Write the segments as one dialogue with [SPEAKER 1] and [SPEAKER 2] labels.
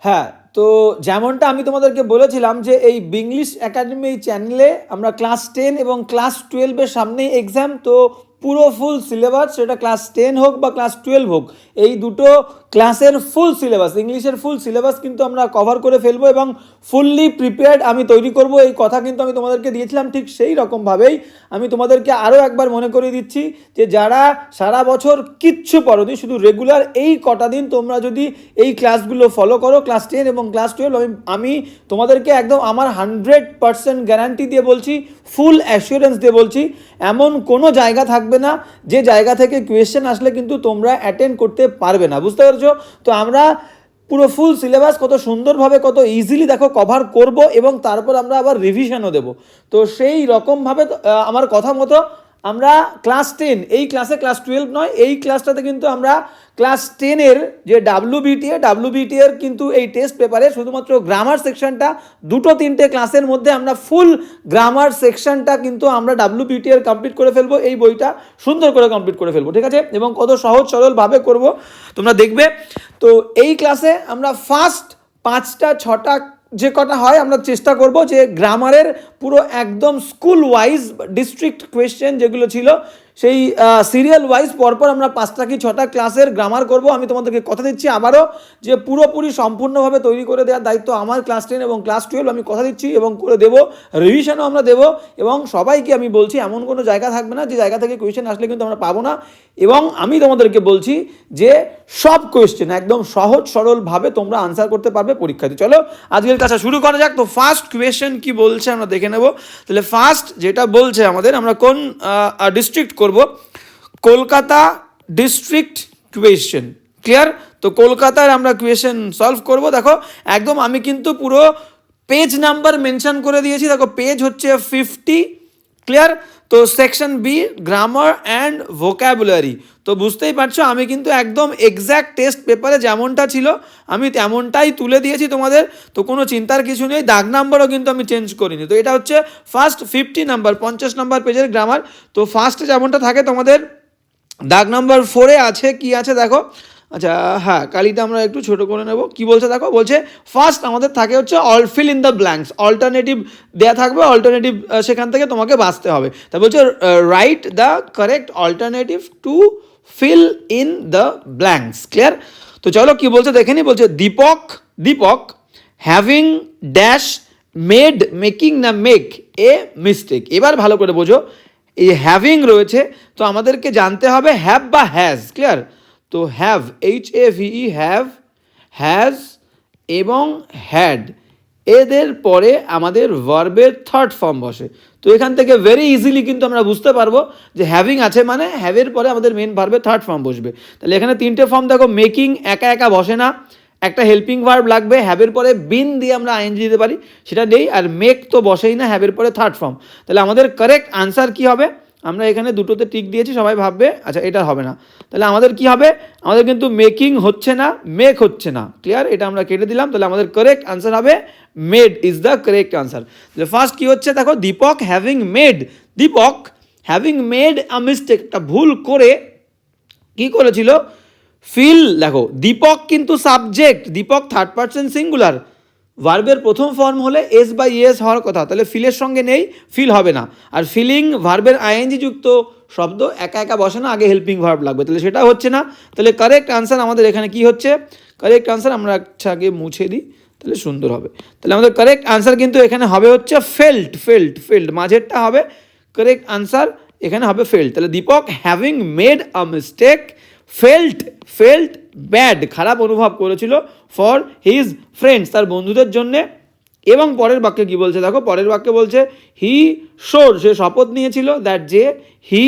[SPEAKER 1] হ্যাঁ, তো যেমনটা আমি তোমাদেরকে বলেছিলাম যে এই বিংলিশ একাডেমি এই চ্যানেলে আমরা ক্লাস 10 এবং ক্লাস 12 এর সামনেই এক্সাম, তো পুরো ফুল সিলেবাস, সেটা ক্লাস 10 হোক বা ক্লাস 12 হোক, এই দুটো ক্লাসের ফুল সিলেবাস, ইংলিশের ফুল সিলেবাস কিন্তু আমরা কভার করে ফেলবো এবং ফুললি প্রিপেয়ার্ড আমি তৈরি করব, এই কথা কিন্তু আমি তোমাদেরকে দিয়েছিলাম। ঠিক সেই রকমভাবেই আমি তোমাদেরকে আরও একবার মনে করিয়ে দিচ্ছি যে যারা সারা বছর কিচ্ছু পড়োনি, শুধু রেগুলার এই কটা দিন তোমরা যদি এই ক্লাসগুলো ফলো করো, ক্লাস 10 এবং ক্লাস 12, আমি তোমাদেরকে একদম আমার 100% গ্যারান্টি দিয়ে বলছি, ফুল অ্যাসিওরেন্স দিয়ে বলছি, এমন কোনো জায়গা থাকবে না যে জায়গা থেকে কোয়েশ্চেন আসলে কিন্তু তোমরা অ্যাটেন্ড করতে পারবে না। বুঝতে পেরেছো? তো আমরা পুরো ফুল সিলেবাস কত সুন্দরভাবে, কত ইজিলি দেখো কভার করব এবং তারপর আমরা আবার রিভিশনও দেব। তো সেই রকমভাবে আমার কথা মতো আমরা ক্লাস 10, এই ক্লাসে ক্লাস 12 নয়, এই ক্লাসটাতে কিন্তু আমরা ক্লাস 10-এর যে ডাব্লিউবিটি এর কিন্তু এই টেস্ট পেপারে শুধুমাত্র গ্রামার সেকশনটা, দুটো তিনটে ক্লাসের মধ্যে আমরা ফুল গ্রামার সেকশনটা কিন্তু আমরা ডাব্লিউবিটি এর কমপ্লিট করে ফেলবো, এই বইটা সুন্দর করে কমপ্লিট করে ফেলবো, ঠিক আছে? এবং কত সহজ সরলভাবে করব তোমরা দেখবে। তো এই ক্লাসে আমরা ফার্স্ট 5টা 6টা যে কটা হয় আমরা চেষ্টা করব যে গ্রামারের পুরো একদম স্কুল ওয়াইজ ডিস্ট্রিক্ট কোয়েশ্চেন যেগুলো ছিল সেই সিরিয়াল ওয়াইজ পরপর আমরা 5টা কি 6টা ক্লাসের গ্রামার করব। আমি তোমাদেরকে কথা দিচ্ছি আবারও যে পুরোপুরি সম্পূর্ণভাবে তৈরি করে দেওয়ার দায়িত্ব আমার, ক্লাস 10 এবং ক্লাস 12 আমি কথা দিচ্ছি, এবং করে দেবো, রিভিশনও আমরা দেবো। এবং সবাইকে আমি বলছি এমন কোনো জায়গা থাকবে না যে জায়গা থেকে কোয়েশ্চেন আসলে কিন্তু আমরা পাবো না। এবং আমি তোমাদেরকে বলছি যে সব কোয়েশ্চেন একদম সহজ সরলভাবে তোমরা আনসার করতে পারবে পরীক্ষাতে। চলো আজকের কাছে শুরু করা যাক। তো ফার্স্ট কোয়েশ্চেন কি বলছে আমরা দেখে নেব। তাহলে ফার্স্ট যেটা বলছে আমাদের, আমরা কোন ডিস্ট্রিক্ট করব, কলকাতা ডিস্ট্রিক্ট কোয়েশ্চেন। ক্লিয়ার? তো কলকাতার আমরা কোয়েশ্চেন সলভ করব। দেখো একদম আমি কিন্তু পুরো পেজ নাম্বার মেনশন করে দিয়েছি। দেখো পেজ হচ্ছে 50। ক্লিয়ার? তো section B grammar and vocabulary. তো বুঝতেই পারছো আমি কিন্তু একদম এক্স্যাক্ট টেস্ট পেপারে যেমনটা ছিল আমি তেমনটাই তুলে দিয়েছি তোমাদের। তো কোনো চিন্তার কিছু নেই, দাগ নাম্বারও কিন্তু আমি চেঞ্জ করিনি। তো এটা হচ্ছে ফার্স্ট 50 নাম্বার, 50 নাম্বার পেজের গ্রামার। তো ফার্স্টে যেমনটা থাকে তোমাদের দাগ নাম্বার 4-এ আছে কি আছে দেখো। আচ্ছা হ্যাঁ, কালিটা আমরা একটু ছোট করে নেব। কি বলছে দেখো, বলছে ফার্স্ট আমাদের থাকে হচ্ছে all fill in the blanks, alternative দেয়া থাকবে, অল্টারনেটিভ সেখান থেকে তোমাকে বাঁচতে হবে। তা বলছে write the correct alternative to fill in the blanks. Clear? তো চলো কি বলছে দেখে নি। বলছে Deepak having dash made, making না মেক এ মিস্টেক। এবার ভালো করে বোঝো, এই হ্যাভিং রয়েছে, তো আমাদেরকে জানতে হবে হ্যাভ বা হ্যাজ। ক্লিয়ার? তো হ্যাভ, HAVE, হ্যাভ, হ্যাজ এবং হ্যাড, এদের পরে আমাদের ভার্বের থার্ড ফর্ম বসে। তো এখান থেকে ভেরি ইজিলি কিন্তু আমরা বুঝতে পারবো যে হ্যাভিং আছে মানে হ্যাভের পরে আমাদের মেন ভার্বের থার্ড ফর্ম বসবে। তাহলে এখানে তিনটে ফর্ম দেখো, মেকিং একা একা বসে না, একটা হেল্পিং ভার্ব লাগবে, হ্যাভের পরে বিন দিয়ে আমরা আইএনজি দিতে পারি, সেটা নেই। আর মেক তো বসেই না, হ্যাভের পরে থার্ড ফর্ম। তাহলে আমাদের কারেক্ট আনসার কি হবে, আমরা এখানে দুটোতে টিক দিয়েছি, সবাই ভাববে আচ্ছা এটা হবে না। তাহলে আমাদের কি হবে, আমাদের কিন্তু মেকিং হচ্ছে না, মেক হচ্ছে না। ক্লিয়ার? এটা আমরা কেটে দিলাম। তাহলে আমাদের কারেক্ট আনসার হবে made is the correct answer. তাহলে ফার্স্ট কি হচ্ছে দেখো, Deepak having made a mistake, একটা ভুল করে কি করেছিল, ফিল। দেখো দীপক কিন্তু subject, Deepak third person singular, ভার্বের প্রথম ফর্ম হলে এস বা ইএস হওয়ার কথা, তাহলে ফিলের সঙ্গে নেই, ফিল হবে না। আর ফিলিং ভার্বের আইএনজি যুক্ত শব্দ একা একা বসে না, আগে হেল্পিং ভার্ব লাগবে, তাহলে সেটা হচ্ছে না। তাহলে কারেক্ট আনসার আমাদের এখানে কি হচ্ছে, কারেক্ট আনসার আমরা আচ্ছা আগে মুছে দিই তাহলে সুন্দর হবে। তাহলে আমাদের কারেক্ট আনসার কিন্তু এখানে হবে হচ্ছে ফেল্ড, মাঝেরটা হবে কারেক্ট আনসার, এখানে হবে ফেল্ড। তাহলে Deepak having made a mistake felt bad, খারাপ অনুভব করেছিল, ফর হিজ ফ্রেন্ডস, তার বন্ধুদের জন্যে। এবং পরের বাক্যে কি বলছে দেখো, পরের বাক্যে বলছে হি শোর, সে শপথ নিয়েছিল, দ্যাট যে হি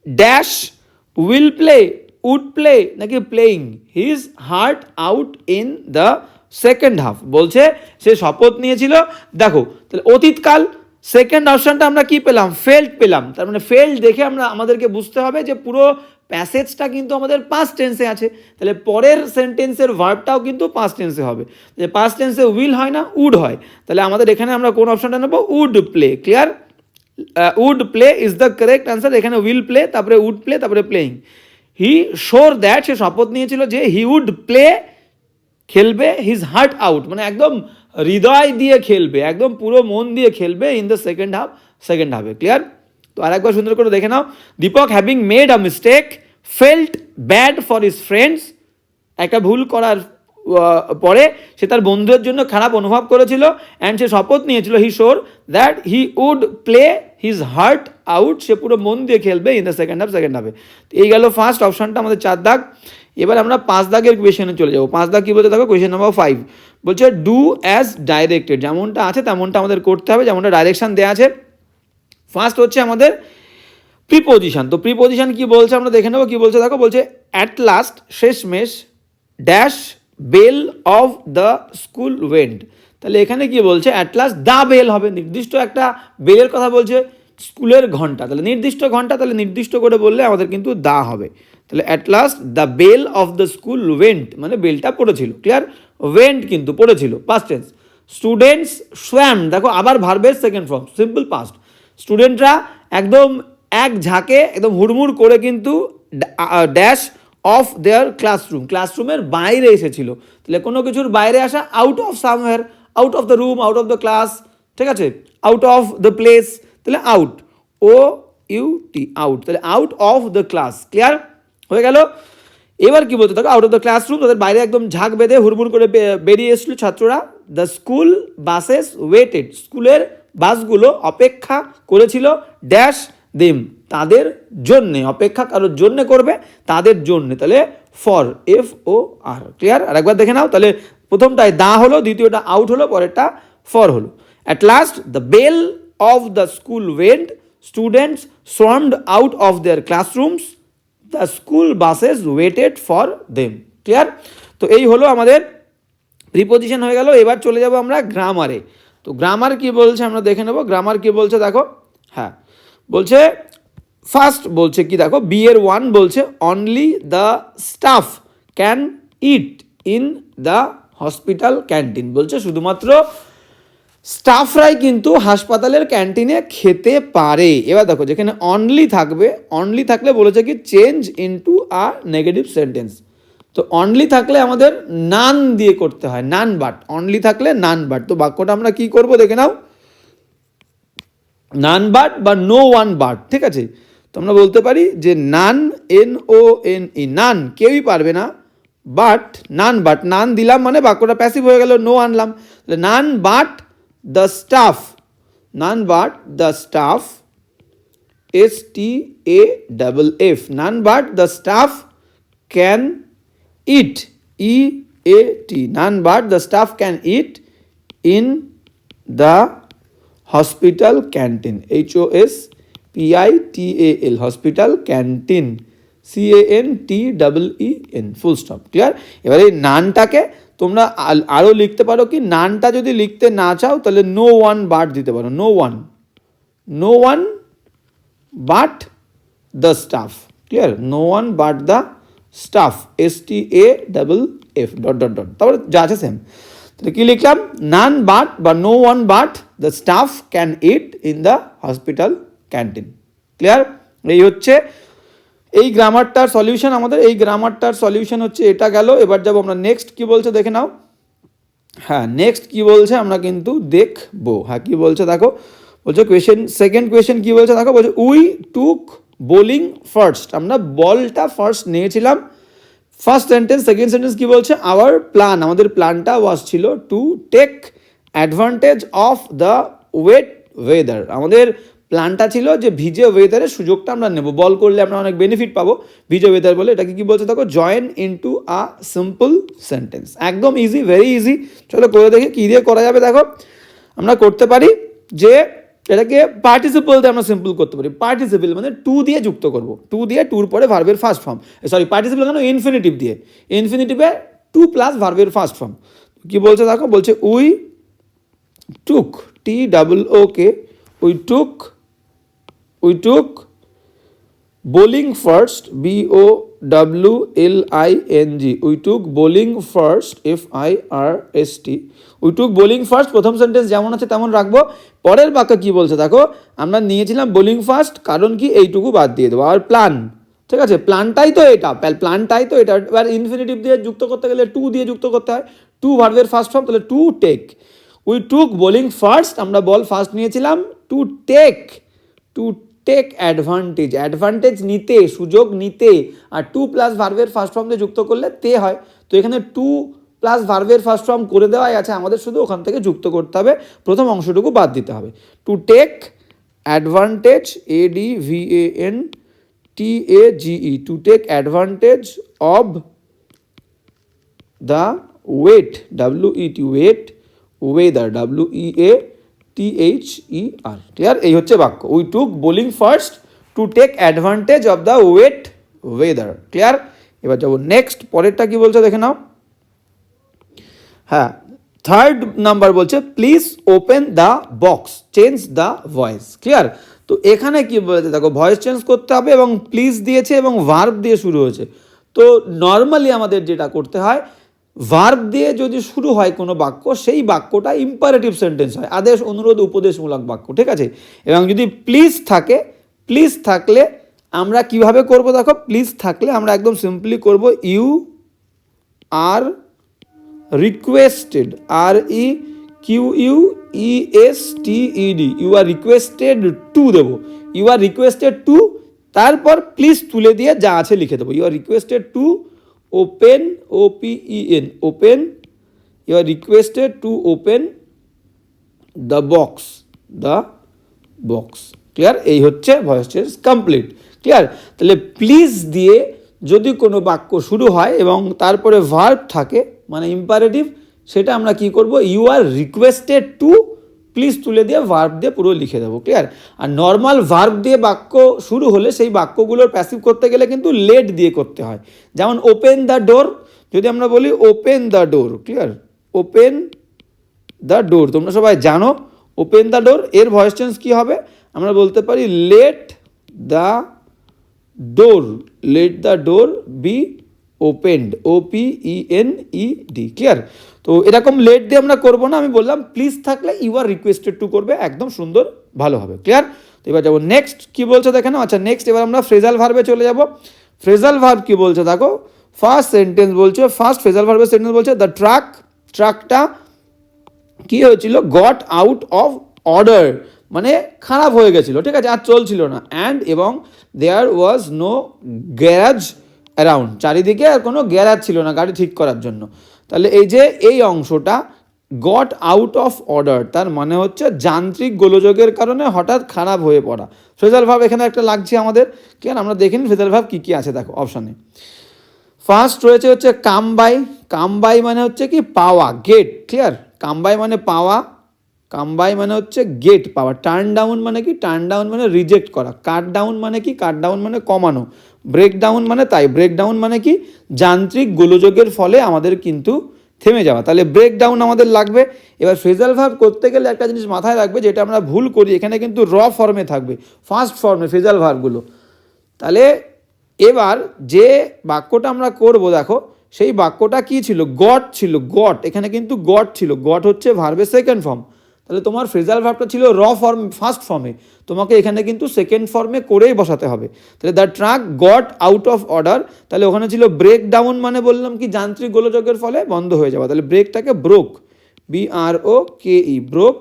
[SPEAKER 1] ড্যাশ উড প্লে নাকি playing his heart out in the second half. বলছে সে শপথ নিয়েছিল। দেখো তাহলে অতীতকাল, সেকেন্ড অপশানটা আমরা কি পেলাম, ফেল্ট পেলাম। তার মানে ফেল্ট দেখে আমাদেরকে বুঝতে হবে যে পুরো প্যাসেজটা কিন্তু আমাদের পাস্ট টেন্সে আছে, তাহলে পরের সেন্টেন্সের ভার্বটাও কিন্তু পাস্ট টেন্সে হবে। যে পাস্ট টেন্সে উইল হয় না, উড হয়। তাহলে আমাদের এখানে আমরা কোন অপশনটা নেব, would play. Clear? Would play is the correct answer. এখানে উইল প্লে, তারপরে উড প্লে, তারপরে প্লেইং। হি শোর দ্যাট, সে শপথ নিয়েছিল যে হি উড প্লে খেলবে হিজ হার্ট আউট, মানে একদম হৃদয় দিয়ে খেলবে, একদম পুরো মন দিয়ে খেলবে ইন দ্য সেকেন্ড হাফে। ক্লিয়ার? তো আরেকবার সুন্দর করে দেখে নাও। Deepak having made a mistake felt bad for his friends, একটা ভুল করার পরে সে তার বন্ধুদের জন্য খারাপ অনুভব করেছিল, অ্যান্ড সে শপথ নিয়েছিল he swore that he would play his heart out, সে পুরো মন দিয়ে খেলবে ইন দ্য সেকেন্ড হাফে। এই গেল ফার্স্ট অপশনটা আমাদের 4 দাগ। এবার আমরা 5 দাগের কোয়েশনে চলে যাবো। 5 দাগ কী বলতে দেখো, কোয়েশন নাম্বার 5 বলছে ডু অ্যাজ ডাইরেক্টেড, যেমনটা আছে তেমনটা আমাদের করতে হবে, যেমনটা ডাইরেকশান দেওয়া আছে। ফার্স্ট হচ্ছে আমাদের প্রিপোজিশন। তো প্রিপোজিশন কি বলছে আমরা দেখে নেবো। কি বলছে দেখো, বলছে অ্যাট লাস্ট, শেষমেশ, dash bell of the school went. তাহলে এখানে কি বলছে, অ্যাট লাস্ট দ্য বেল হবে, নির্দিষ্ট একটা বেলের কথা বলছে, স্কুলের ঘন্টা, তাহলে নির্দিষ্ট ঘন্টা, তাহলে নির্দিষ্ট করে বললে আমাদের কিন্তু দা হবে। তাহলে at last the bell of the school went, মানে বেলটা পড়েছিল। ক্লিয়ার? ওয়েন্ট কিন্তু পড়েছিল, পাস্ট টেন্স। স্টুডেন্টস সোয়াম, দেখো আবার ভার্বের সেকেন্ড ফর্ম, সিম্পল পাস্ট। স্টুডেন্টরা একদম এক ঝাঁকে একদম হুড়মুড় করে কিন্তু ড্যাশ অফ দেয়ার ক্লাসরুম, ক্লাসরুমের বাইরে এসেছিল। তাহলে কোনো কিছুর বাইরে আসা, out of somewhere, out of the room, out of the class, ঠিক আছে, আউট অফ দ্য প্লেস, তাহলে আউট, ও ইউ টি, আউট, তাহলে out of the class. Clear হয়ে গেল? এবার কি বলতে থাকো, আউট অফ দ্য ক্লাসরুম, তাদের বাইরে একদম ঝাঁক বেঁধে হুড়মুড় করে বেরিয়ে এসেছিল ছাত্ররা। দ্য স্কুল বাসেস ওয়েটেড, স্কুলের বাসগুলো অপেক্ষা করেছিল ড্যাশ দেম, তাদের জন্যে, অপেক্ষা কারোর জন্যে করবে, তাদের জন্যে, তাহলে for, F O R. Clear? আর একবার দেখে নাও, তাহলে প্রথমটায় দা হলো, দ্বিতীয়টা আউট হলো, পরেরটা ফর হলো। At last the bell of the school went, students swarmed out of their classrooms, the school buses waited for them. Clear? তো এই হলো আমাদের প্রিপোজিশন হয়ে গেল। এবার চলে যাব আমরা গ্রামারে। তো গ্রামার কি বলছে আমরা দেখে নেব। গ্রামার কি বলছে দেখো, হ্যাঁ বলছে ফার্স্ট বলছে কি দেখো, বি এর 1 বলছে only the staff can eat in the hospital canteen, বলছে শুধুমাত্র স্টাফরাই কিন্তু হাসপাতালের ক্যান্টিনে খেতে পারে। এবার দেখো যেখানে অনলি থাকবে, অনলি থাকলে বলেছে কি change into a negative sentence. তো অনলি থাকলে আমাদের নান দিয়ে করতে হয়, নান বাট, অনলি থাকলে নান বাট। তো বাক্যটা আমরা কি করব দেখে নাও, নান বাট বা নো ওয়ান বাট, ঠিক আছে। তো আমরা বলতে পারি যে নান, এন ও এন ই, নান কেউই পারবে না, বাট নান বাট, নান দিলাম মানে বাক্যটা প্যাসিভ হয়ে গেল, নো আনলাম, none but the staff, none but the staff, STAFF, none but the staff can it, EAT, none but the staff can eat in the hospital canteen, HOSPITAL, hospital canteen, CANTEEN, full stop. Clear? এবার এই নানটাকে তোমরা আরও লিখতে পারো কি, নানটা যদি লিখতে না চাও তাহলে নো ওয়ান বাট দিতে পারো, no one but the staff. Clear? No one but the staff, STAFF, dot dot dot, তারপরে যা আছে সেম। তাহলে কী লিখলাম, নান বাট বা no one but the staff can eat in the hospital canteen. Clear? এই হচ্ছে এই গ্রামারটার সলিউশন আমাদের, এই গ্রামারটার সলিউশন হচ্ছে এটা গেল। এবার যাবো আমরা নেক্সট কি বলছে দেখে নাও। হ্যাঁ নেক্সট কি বলছে আমরা কিন্তু দেখবো। হ্যাঁ কি বলছে দেখো, বলছে কোয়েশ্চেন, সেকেন্ড কোয়েশ্চেন কি বলছে দেখো, বলছে উই টুক বোলিং ফার্স্ট, আমরা বলটা ফার্স্ট নিয়েছিলাম। ফার্স্ট সেন্টেন্স, সেকেন্ড সেন্টেন্স কি বলছে, আওয়ার প্ল্যান, আমাদের প্ল্যানটা ওয়াজ ছিল to take advantage of the wet weather, আমাদের প্ল্যানটা ছিল যে ভিজে ওয়েদারের সুযোগটা আমরা নেব, বল করলে আমরা অনেক বেনিফিট পাবো, ভিজে ওয়েদার বলে। এটাকে কি বলছে দেখো, join into a simple sentence, একদম ইজি, ভেরি ইজি। চলো করে দেখি কী দিয়ে করা যাবে। দেখো আমরা করতে পারি যে এটাকে পার্টিসিপল দিয়ে আমরা সিম্পল করতে পারি। পার্টিসিপল মানে টু দিয়ে যুক্ত করব, টু দিয়ে, টুর পরে ভার্বের ফার্স্ট ফর্ম, সরি পার্টিসিপল কেন, ইনফিনিটিভ দিয়ে, ইনফিনিটিভে টু প্লাস ভার্বের ফার্স্ট ফর্ম। কি বলছে দেখো, বলছে we took, TOOK, we took bowling first, BOWLING, we took bowling first, FIRST, we took bowling first. প্রথম সেন্টেন্স যেমন আছে তেমন রাখবো। পরের বাক্য কি বলছে দেখো, আমরা নিয়েছিলাম বোলিং ফার্স্ট, কারণ কি এইটুকু বাদ দিয়ে দেবো, আর প্ল্যান, ঠিক আছে, প্ল্যানটাই তো এটা, এবার ইনফিনিটিভ দিয়ে যুক্ত করতে গেলে টু দিয়ে যুক্ত করতে হয়, টু ভার্বের ফার্স্ট ফর্ম, তাহলে to take, we took bowling first, আমরা বল ফার্স্ট নিয়েছিলাম, টু টেক অ্যাডভান্টেজ নিতে, সুযোগ নিতে, আর টু প্লাস ভার্বের ফার্স্ট ফর্ম দিয়ে যুক্ত করলে তে হয়, তো এখানে টু প্লাস ভার্বের ফার্স্ট ফর্ম করে দেওয়াই আছে, আমাদের শুধু ওখান থেকে যুক্ত করতে হবে, প্রথম অংশটুকু বাদ দিতে হবে। To take advantage, ADVANTAGE, to take advantage of the wet, weather, WEATHER, clear? এই হচ্ছে বাক্য, we took bowling first to take advantage of the weather, clear? এবার যাবো নেক্সট, পরেরটা কি বলছে দেখে নাও। হ্যাঁ, থার্ড নাম্বার বলছে please open the box, change the voice, clear? তো এখানে কি বলেছে দেখো, ভয়েস চেঞ্জ করতে হবে এবং প্লিজ দিয়েছে এবং ভার্ব দিয়ে শুরু হয়েছে। তো নর্মালি আমাদের যেটা করতে হয়, ভার্ব দিয়ে যদি শুরু হয় কোনো বাক্য, সেই বাক্যটা ইম্পারেটিভ সেন্টেন্স হয়, আদেশ, অনুরোধ, উপদেশমূলক বাক্য, ঠিক আছে? এবং যদি প্লিজ থাকে, প্লিজ থাকলে আমরা কিভাবে করব দেখো, প্লিজ থাকলে আমরা একদম সিম্পলি করব, you are requested, REQUESTED, you are requested to দেবো, ইউ আর রিকোয়েস্টেড টু, তারপর প্লিজ তুলে দিয়ে যা আছে লিখে দেবো, you are requested to open, OPEN, open, you are requested to open the box, clear? এই হচ্ছে ভয়েস চেঞ্জ কমপ্লিট, ক্লিয়ার? তাহলে প্লিজ দিয়ে যদি কোনো বাক্য শুরু হয় এবং তারপরে ভার্ব থাকে মানে ইম্পারেটিভ, সেটা আমরা কি করব, you are requested to, please তুলে দিয়ে ভার্ব দিয়ে পুরো লিখে দেবো, ক্লিয়ার? আর নর্মাল ভার্ব দিয়ে বাক্য শুরু হলে সেই বাক্যগুলোর প্যাসিভ করতে গেলে কিন্তু লেট দিয়ে করতে হয়, যেমন ওপেন দ্য ডোর, যদি আমরা বলি open the door, clear? Open the door, তোমরা সবাই জানো ওপেন দ্য ডোর এর ভয়েস চেঞ্জ কী হবে, আমরা বলতে পারি let the door be opened, OPENED, clear? তো এরকম লেট দিয়ে আমরা করবো না, আমি বললাম প্লিজ থাকলে ইউ আর রিকোয়েস্টেড টু করবে, একদম সুন্দর, ভালো হবে, ক্লিয়ার? তো এবার যাবো নেক্সট, কি বলছে দেখে নাও। আচ্ছা, নেক্সট এবার আমরা ফ্রেজাল ভার্বে চলে যাব। ফ্রেজাল ভার্ব কি বলছে দেখো, ফার্স্ট সেন্টেন্স বলছে, ফার্স্ট ফ্রেজাল ভার্বের সেন্টেন্স বলছে দ্য ট্রাকটা কি হয়েছিল, গট আউট অফ অর্ডার, মানে খারাপ হয়ে গেছিলো, ঠিক আছে, আর চলছিল না, অ্যান্ড এবং দেয়ার ওয়াজ নো গ্যারাজ অ্যারাউন্ড, চারিদিকে আর কোনো গ্যারাজ ছিল না গাড়ি ঠিক করার জন্য। তাহলে এই যে এই অংশটা গট আউট অফ অর্ডার, তার মানে হচ্ছে যান্ত্রিক গোলযোগের কারণে হঠাৎ খারাপ হয়ে পড়া। ফ্রেজাল ভার্ব এখানে একটা লাগছে আমাদের, ক্লিয়ার? আমরা দেখে নিন ফ্রেজাল ভার্ব কী কী আছে দেখো অপশানে। ফার্স্ট রয়েছে হচ্ছে কাম বাই মানে হচ্ছে কি পাওয়া, গেট, ক্লিয়ার? কাম বাই মানে পাওয়া, কাম বাই মানে হচ্ছে গেট, পাওয়া। টার্ন ডাউন মানে কি, টার্ন ডাউন মানে রিজেক্ট করা। কাট ডাউন মানে কি, কাট ডাউন মানে কমানো। ব্রেক ডাউন মানে তাই, ব্রেক ডাউন মানে কি, যান্ত্রিক গোলযোগের ফলে আমাদের কিন্তু থেমে যাওয়া। তাহলে ব্রেক ডাউন আমাদের লাগবে। এবার ফ্রেজাল ভার্ব করতে গেলে একটা জিনিস মাথায় রাখবে, যেটা আমরা ভুল করি, এখানে কিন্তু র ফর্মে থাকবে, ফার্স্ট ফর্মে ফ্রেজাল ভার্বগুলো। তাহলে এবার যে বাক্যটা আমরা করব দেখো, সেই বাক্যটা কি ছিল, গট ছিল, গট, এখানে কিন্তু গট ছিল, গট হচ্ছে ভার্বের সেকেন্ড ফর্ম। তাহলে তোমার ফ্রেজাল ভার্বটা ছিল র ফর্ম, ফার্স্ট ফর্মে, তোমাকে এখানে কিন্তু সেকেন্ড ফর্মে করেই বসাতে হবে। তাহলে the truck got out of order, তাহলে ওখানে ছিল ব্রেক ডাউন, মানে বললাম কি যান্ত্রিক গোলযোগের ফলে বন্ধ হয়ে যাওয়া, তাহলে ব্রেকটাকে ব্রোক, BROKE, ব্রোক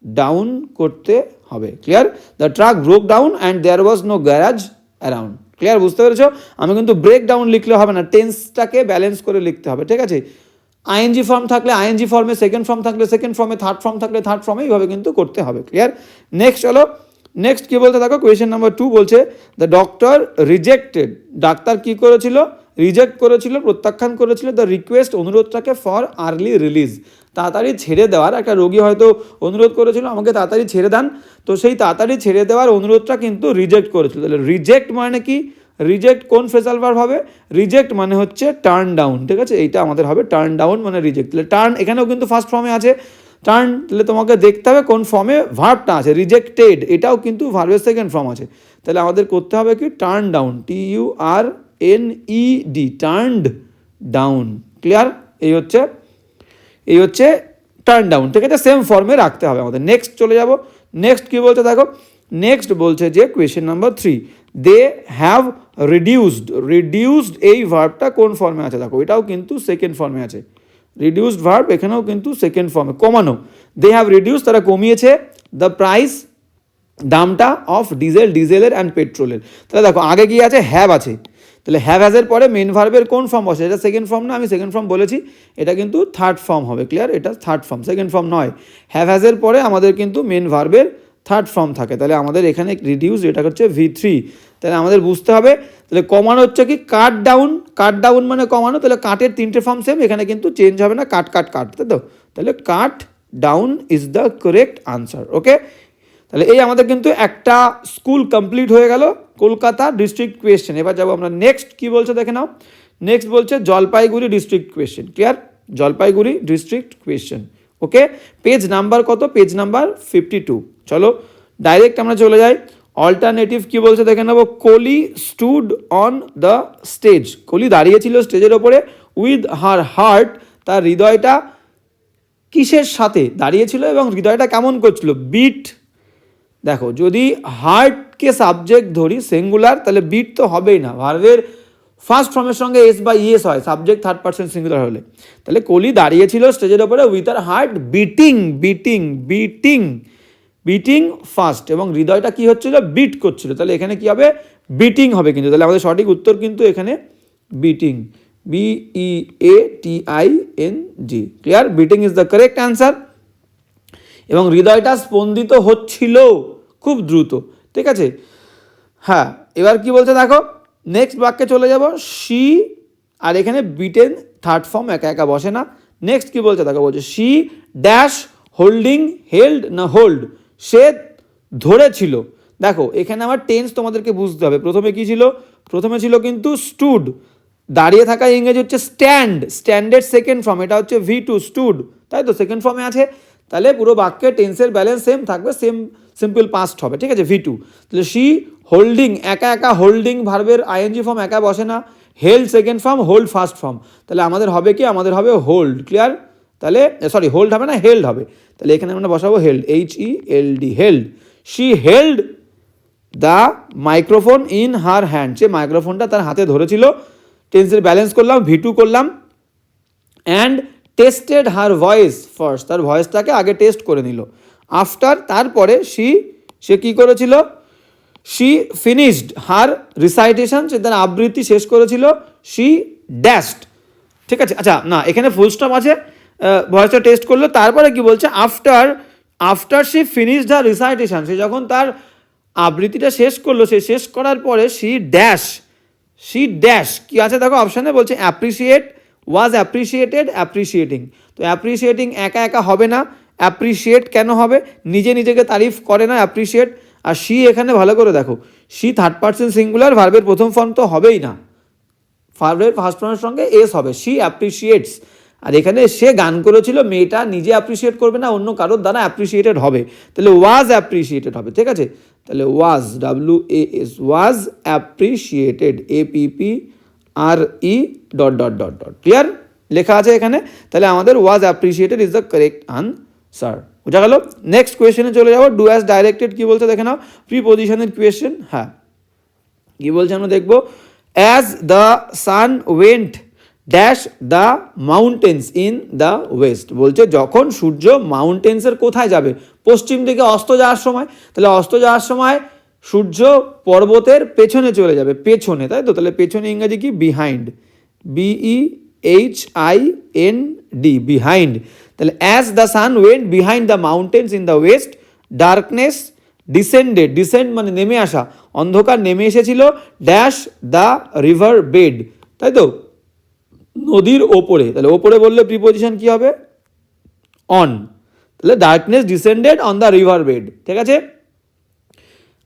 [SPEAKER 1] ডাউন করতে হবে, clear? The truck broke down and there was no garage around, clear? বুঝতে পেরেছো? আমি কিন্তু ব্রেক ডাউন লিখলে হবে না, টেন্সটাকে ব্যালেন্স করে লিখতে হবে, ঠিক আছে? আইএনজি ফর্ম থাকলে আইএনজি ফর্মে, সেকেন্ড ফর্ম থাকলে সেকেন্ড ফর্মে, থার্ড ফর্ম থাকলে থার্ড ফর্মে, এইভাবে কিন্তু করতে হবে, ক্লিয়ার? নেক্সট চলো, নেক্সট কি বলতে থাকো, কোয়েশ্চেন নাম্বার 2 বলছে দ্য ডক্টর রিজেক্টেড, ডাক্তার কি করেছিল, রিজেক্ট করেছিল, প্রত্যাখ্যান করেছিল দ্য রিকোয়েস্ট, অনুরোধটাকে ফর আর্লি রিলিজ, তাড়াতাড়ি ছেড়ে দেওয়ার। একটা রোগী হয়তো অনুরোধ করেছিল আমাকে তাড়াতাড়ি ছেড়ে দেন, তো সেই তাড়াতাড়ি ছেড়ে দেওয়ার অনুরোধটা কিন্তু রিজেক্ট করেছিল। তাহলে রিজেক্ট মানে কি, রিজেক্ট কোন ফ্রেজাল ভার্ব হবে, রিজেক্ট মানে হচ্ছে টার্ন ডাউন, ঠিক আছে? এইটা আমাদের হবে টার্ন ডাউন মানে রিজেক্ট। তাহলে টার্ন এখানেও কিন্তু ফার্স্ট ফর্মে আছে টার্ন, তাহলে তোমাকে দেখতে হবে কোন ফর্মে ভার্বটা আছে। রিজেক্টেড এটাও কিন্তু ভার্বের সেকেন্ড ফর্ম আছে, তাহলে আমাদের করতে হবে কি turn down, TURNED, turned down, clear? এই হচ্ছে টার্ন ডাউন, ঠিক আছে? সেম ফর্মে রাখতে হবে আমাদের। নেক্সট চলে যাব, নেক্সট কি বলছে দেখো, নেক্সট বলছে যে question number 3 they have reduced এই ভার্বটা কোন ফর্মে আছে দেখো, এটাও কিন্তু সেকেন্ড ফর্মে আছে। রিডিউসড ভার্ব এখানেও কিন্তু সেকেন্ড ফর্মে, কমানো। দে হ্যাভ রিডিউস, তারা কমিয়েছে দ্য প্রাইস, দামটা, অফ ডিজেলের অ্যান্ড পেট্রোলের। তাহলে দেখো আগে কি আছে, হ্যাভ আছে, তাহলে হ্যাভ হ্যাজের পরে মেন ভার্বের কোন ফর্ম বসে, এটা সেকেন্ড ফর্ম না, আমি সেকেন্ড ফর্ম বলেছি, এটা কিন্তু থার্ড ফর্ম হবে, ক্লিয়ার, এটা থার্ড ফর্ম, সেকেন্ড ফর্ম নয়। হ্যাভ হ্যাজের পরে আমাদের কিন্তু মেন ভার্বের থার্ড ফর্ম থাকে, তাহলে আমাদের এখানে রিডিউস, এটা হচ্ছে V3। তাহলে আমাদের বুঝতে হবে, তাহলে কমানো হচ্ছে কি কাট ডাউন মানে কমানো, তাহলে কাটের তিনটে ফর্ম সেম, এখানে কিন্তু চেঞ্জ হবে না, কাট, তাই তো, তাহলে cut down is the correct answer. Okay, তাহলে এই আমাদের কিন্তু একটা স্কুল কমপ্লিট হয়ে গেল, কলকাতা ডিস্ট্রিক্ট কোয়েশ্চেন। এবার যাবো আমরা নেক্সট, কি বলছে দেখে নাও। নেক্সট বলছে Jalpaiguri district question, clear, Jalpaiguri district question. Okay, page number কত, পেজ নাম্বার 52। চলো ডাইরেক্ট আমরা চলে যাই। অল্টারনেটিভ কি বলছে দেখে নেবো। Koli stood on the stage, Koli দাঁড়িয়েছিল স্টেজের ওপরে, উইথ হার হার্ট, তার হৃদয়টা কিসের সাথে দাঁড়িয়েছিল এবং হৃদয়টা কেমন করছিল, বিট। দেখো যদি হার্টকে সাবজেক্ট ধরি সিঙ্গুলার, তাহলে বিট তো হবেই না, ভার্বের ফার্স্ট ফর্মের সঙ্গে এস বা ইএস হয় সাবজেক্ট থার্ড পারসন সিঙ্গুলার হলে। তাহলে কোলি দাঁড়িয়েছিল স্টেজের ওপরে with her heart beating fast, এবং হৃদয়টা কি হচ্ছিল, বিট করছিল, তাহলে এখানে কি হবে, বিটিং হবে কিন্তু। তাহলে আমাদের সঠিক উত্তর কিন্তু এখানে beating, BEATING, clear, beating is the correct answer. এবং হৃদয়টা স্পন্দিত হচ্ছিল খুব দ্রুত, ঠিক আছে। হ্যাঁ, এবার কি বলছে দেখো, নেক্সট বাক্যে চলে যাব। শি, আর এখানে বিটেন থার্ড ফর্ম একা একা বসে না। নেক্সট কি বলছে দেখো, বলছে শি ড্যাশ হোল্ডিং, হেল্ড না হোল্ড, সে ধরেছিল। দেখো এখানে আমার টেন্স তোমাদেরকে বুঝতে হবে। প্রথমে কি ছিল, প্রথমে ছিল কিন্তু স্টুড, দাঁড়িয়ে থাকা ইংরেজি হচ্ছে স্ট্যান্ডের সেকেন্ড ফর্ম, এটা হচ্ছে V2 স্টুড, তাই তো সেকেন্ড ফর্মে আছে। তাহলে পুরো বাক্যে টেন্সের ব্যালেন্স সেম থাকবে, সেম সিম্পল পাস্ট হবে, ঠিক আছে, V2। তাহলে শি হোল্ডিং, একা একা হোল্ডিং ভার্বের আইএনজি ফর্ম একা বসে না, held second form, hold first form, তাহলে আমাদের হবে কি, আমাদের হবে হোল্ড, ক্লিয়ার। তাহলে সরি হোল্ড হবে না, হেল্ড হবে, তাহলে এখানে আমরা বসাবো held, HELD, held. She held the microphone in her hand, সে মাইক্রোফোনটা তার হাতে ধরেছিল, টেন্সের ব্যালেন্স করলাম, V2 করলাম। And tested her voice first, তার ভয়েসটাকে আগে টেস্ট করে নিল। আফটার, তারপরে সে কি করেছিল, শি ফিনিশড হার রিসাইটেশন, সে তার আবৃত্তি শেষ করেছিল। শি ড্যাশড, ঠিক আছে, আচ্ছা না এখানে ফুল স্টপ আছে, ভয়েসটা টেস্ট করলো, তারপরে কি বলছে, after she finished her recitation, সে যখন তার আবৃত্তিটা শেষ করলো, সে শেষ করার পরে শি ড্যাশ কি আছে দেখো অপশানে, বলছে অ্যাপ্রিসিয়েট, ওয়াজ অ্যাপ্রিসিয়েটেড, অ্যাপ্রিসিয়েটিং। তো অ্যাপ্রিসিয়েটিং একা একা হবে না, অ্যাপ্রিসিয়েট কেন হবে, নিজেকে তারিফ করে না, অ্যাপ্রিসিয়েট। আর শি এখানে ভালো করে দেখো, শি থার্ড পারসন সিঙ্গুলার, ভার্বের প্রথম ফর্ম তো হবেই না, ভার্বের ফার্স্ট ফর্মের সঙ্গে এস হবে, শি অ্যাপ্রিসিয়েটস। আর এখানে সে গান করেছিল, মেয়েটা নিজে অ্যাপ্রিসিয়েট করবে না, অন্য কারোর দ্বারা অ্যাপ্রিসিয়েটেড হবে, তাহলে ওয়াজ অ্যাপ্রিসিয়েটেড হবে, ঠিক আছে। তাহলে was, WAS, was appreciated, APPRE ... clear লেখা আছে এখানে, তাহলে আমাদের was appreciated is the correct answer. বোঝা গেল। নেক্সট কোয়েশ্চেনে চলে যাবো। ডু অ্যাজ ডাইরেক্টেড কি বলছে দেখে নাও, প্রিপোজিশনের কোয়েশ্চেন। হ্যাঁ, কি বলছে আমরা দেখবো। As the sun went dash the mountains in the West, বলছে যখন সূর্য মাউন্টেন্সের কোথায় যাবে, পশ্চিম দিকে অস্ত যাওয়ার সময়, তাহলে অস্ত যাওয়ার সময় সূর্য পর্বতের পেছনে চলে যাবে, পেছনে, তাই তো, তাহলে পেছনে ইংরেজি কি, বিহাইন্ড, BEHIND, বিহাইন্ড। তাহলে as the sun went behind the mountains in the West, darkness descend মানে নেমে আসা, অন্ধকার নেমে এসেছিল, ড্যাশ দ্য রিভার বেড, তাই তো, নদীর ওপরে, তাহলে ওপরে বললে প্রিপোজিশন কি হবে, অন, তাহলে darkness descended on the river bed, ঠিক আছে।